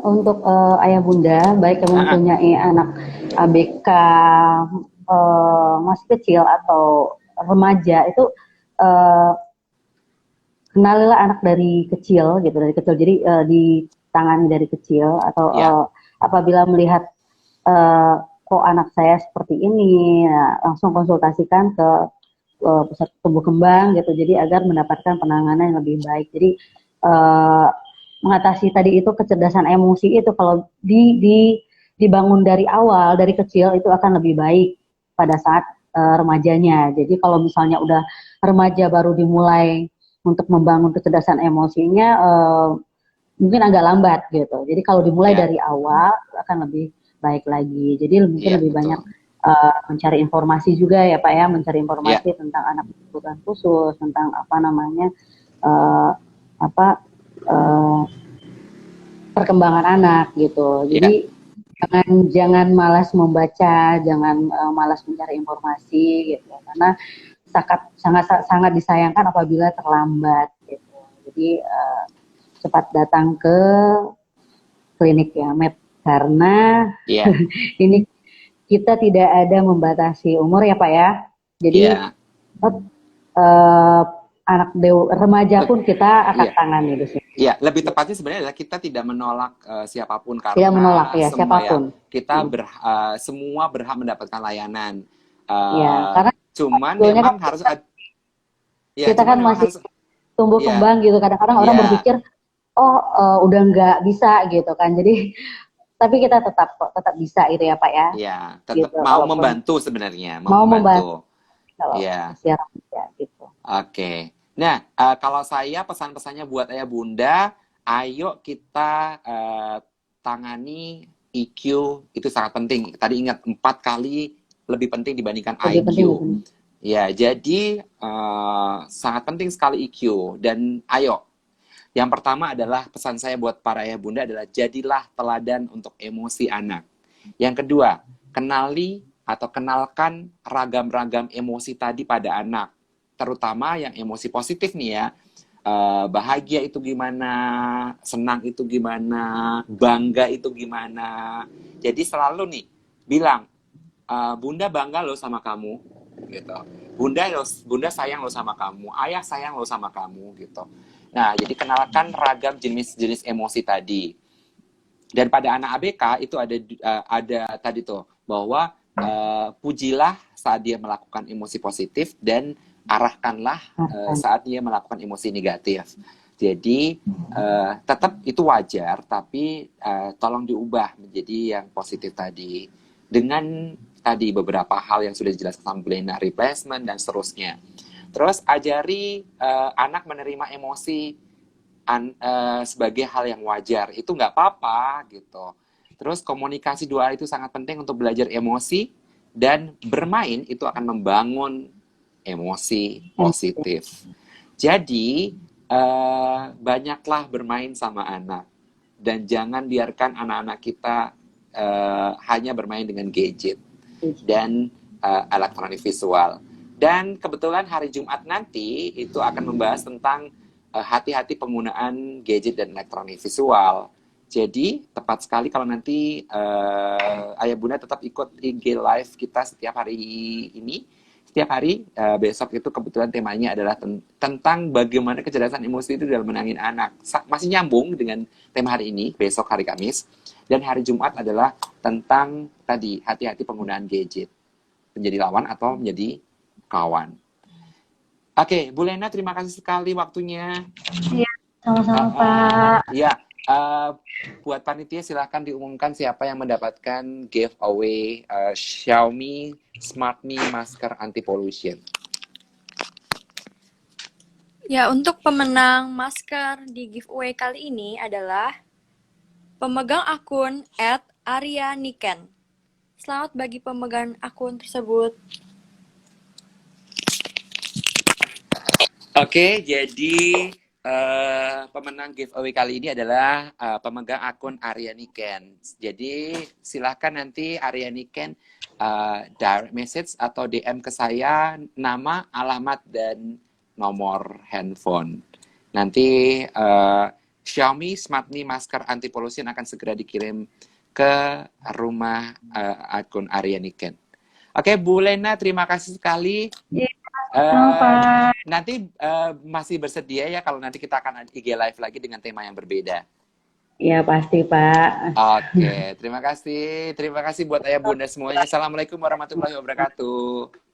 [SPEAKER 2] Untuk ayah bunda, baik yang mempunyai anak ABK masih kecil atau remaja, itu kenalilah anak dari kecil gitu, dari kecil. Jadi ditangani dari kecil, atau apabila melihat kok anak saya seperti ini, langsung konsultasikan ke pusat tumbuh kembang gitu. Jadi agar mendapatkan penanganan yang lebih baik. Jadi mengatasi tadi itu kecerdasan emosi itu, kalau dibangun dari awal, dari kecil, itu akan lebih baik pada saat remajanya. Jadi kalau misalnya udah remaja baru dimulai untuk membangun kecerdasan emosinya, mungkin agak lambat gitu. Jadi kalau dimulai dari awal akan lebih baik lagi. Jadi mungkin lebih betul. Banyak mencari informasi juga ya Pak ya, mencari informasi tentang anak kebutuhan khusus, tentang perkembangan anak gitu. Jadi jangan malas membaca, jangan malas mencari informasi gitu, karena sangat disayangkan apabila terlambat gitu. Jadi cepat datang ke klinik ya, Med, karena ini kita tidak ada membatasi umur ya Pak ya. Jadi anak remaja pun kita akan tangani di sini.
[SPEAKER 1] Iya, lebih tepatnya sebenarnya adalah kita tidak menolak siapapun, karena
[SPEAKER 2] tidak menolak ya siapapun.
[SPEAKER 1] Kita semua berhak mendapatkan layanan.
[SPEAKER 2] Karena
[SPEAKER 1] cuman memang harus
[SPEAKER 2] kita kan masih tumbuh kembang gitu. Kadang-kadang orang berpikir udah nggak bisa gitu kan. Jadi tapi kita tetap bisa gitu ya Pak ya.
[SPEAKER 1] Iya, tetap gitu, mau membantu sebenarnya,
[SPEAKER 2] mau membantu.
[SPEAKER 1] Iya.
[SPEAKER 2] Gitu.
[SPEAKER 1] Oke. Nah, kalau saya pesan-pesannya buat ayah bunda, ayo kita tangani EQ, itu sangat penting. Tadi ingat 4 kali lebih penting dibandingkan IQ. Ya, jadi sangat penting sekali EQ. Dan ayo, yang pertama adalah pesan saya buat para ayah bunda adalah jadilah teladan untuk emosi anak. Yang kedua, kenali atau kenalkan ragam-ragam emosi tadi pada anak. Terutama yang emosi positif nih ya. Bahagia itu gimana, senang itu gimana, bangga itu gimana. Jadi selalu nih bilang, bunda bangga loh sama kamu gitu. Bunda sayang loh sama kamu, ayah sayang loh sama kamu gitu. Nah, jadi kenalkan ragam jenis-jenis emosi tadi. Dan pada anak ABK itu ada tadi tuh, bahwa pujilah saat dia melakukan emosi positif dan arahkanlah
[SPEAKER 2] Makan.
[SPEAKER 1] saat dia melakukan emosi negatif. Jadi tetap itu wajar, tapi tolong diubah menjadi yang positif tadi. Dengan tadi beberapa hal yang sudah dijelaskan sama Bu Lena, replacement dan seterusnya. Terus ajari anak menerima emosi sebagai hal yang wajar. Itu nggak apa-apa gitu. Terus komunikasi dua itu sangat penting untuk belajar emosi, dan bermain itu akan membangun emosi positif. Jadi banyaklah bermain sama anak, dan jangan biarkan anak-anak kita hanya bermain dengan gadget dan elektronik visual. Dan kebetulan hari Jumat nanti itu akan membahas tentang hati-hati penggunaan gadget dan elektronik visual. Jadi tepat sekali kalau nanti Ayah Bunda tetap ikut IG Live kita setiap hari ini. Setiap hari, besok itu kebetulan temanya adalah tentang bagaimana kecerdasan emosi itu dalam menangin anak. Masih nyambung dengan tema hari ini, besok hari Kamis. Dan hari Jumat adalah tentang tadi, hati-hati penggunaan gadget. Menjadi lawan atau menjadi kawan. Oke, Bu Lena, terima kasih sekali waktunya.
[SPEAKER 2] Iya, sama-sama Pak.
[SPEAKER 1] Ya, buat panitia silahkan diumumkan siapa yang mendapatkan giveaway Xiaomi Smart Me Masker Anti Pollution.
[SPEAKER 3] Ya, untuk pemenang masker di giveaway kali ini adalah pemegang akun @aryaniken. Selamat bagi pemegang akun tersebut.
[SPEAKER 1] Oke, jadi pemenang giveaway kali ini adalah pemegang akun Aryaniken. Jadi silahkan nanti Aryaniken direct message atau DM ke saya nama, alamat, dan nomor handphone. Nanti Xiaomi Smart Me Masker Anti Pollution akan segera dikirim ke rumah akun Aryaniken. Oke, Bu Lena, terima kasih sekali. Nanti masih bersedia ya kalau nanti kita akan IG Live lagi dengan tema yang berbeda.
[SPEAKER 2] Iya pasti Pak.
[SPEAKER 1] Oke, terima kasih. Terima kasih buat Ayah Bunda semuanya. Assalamualaikum warahmatullahi wabarakatuh.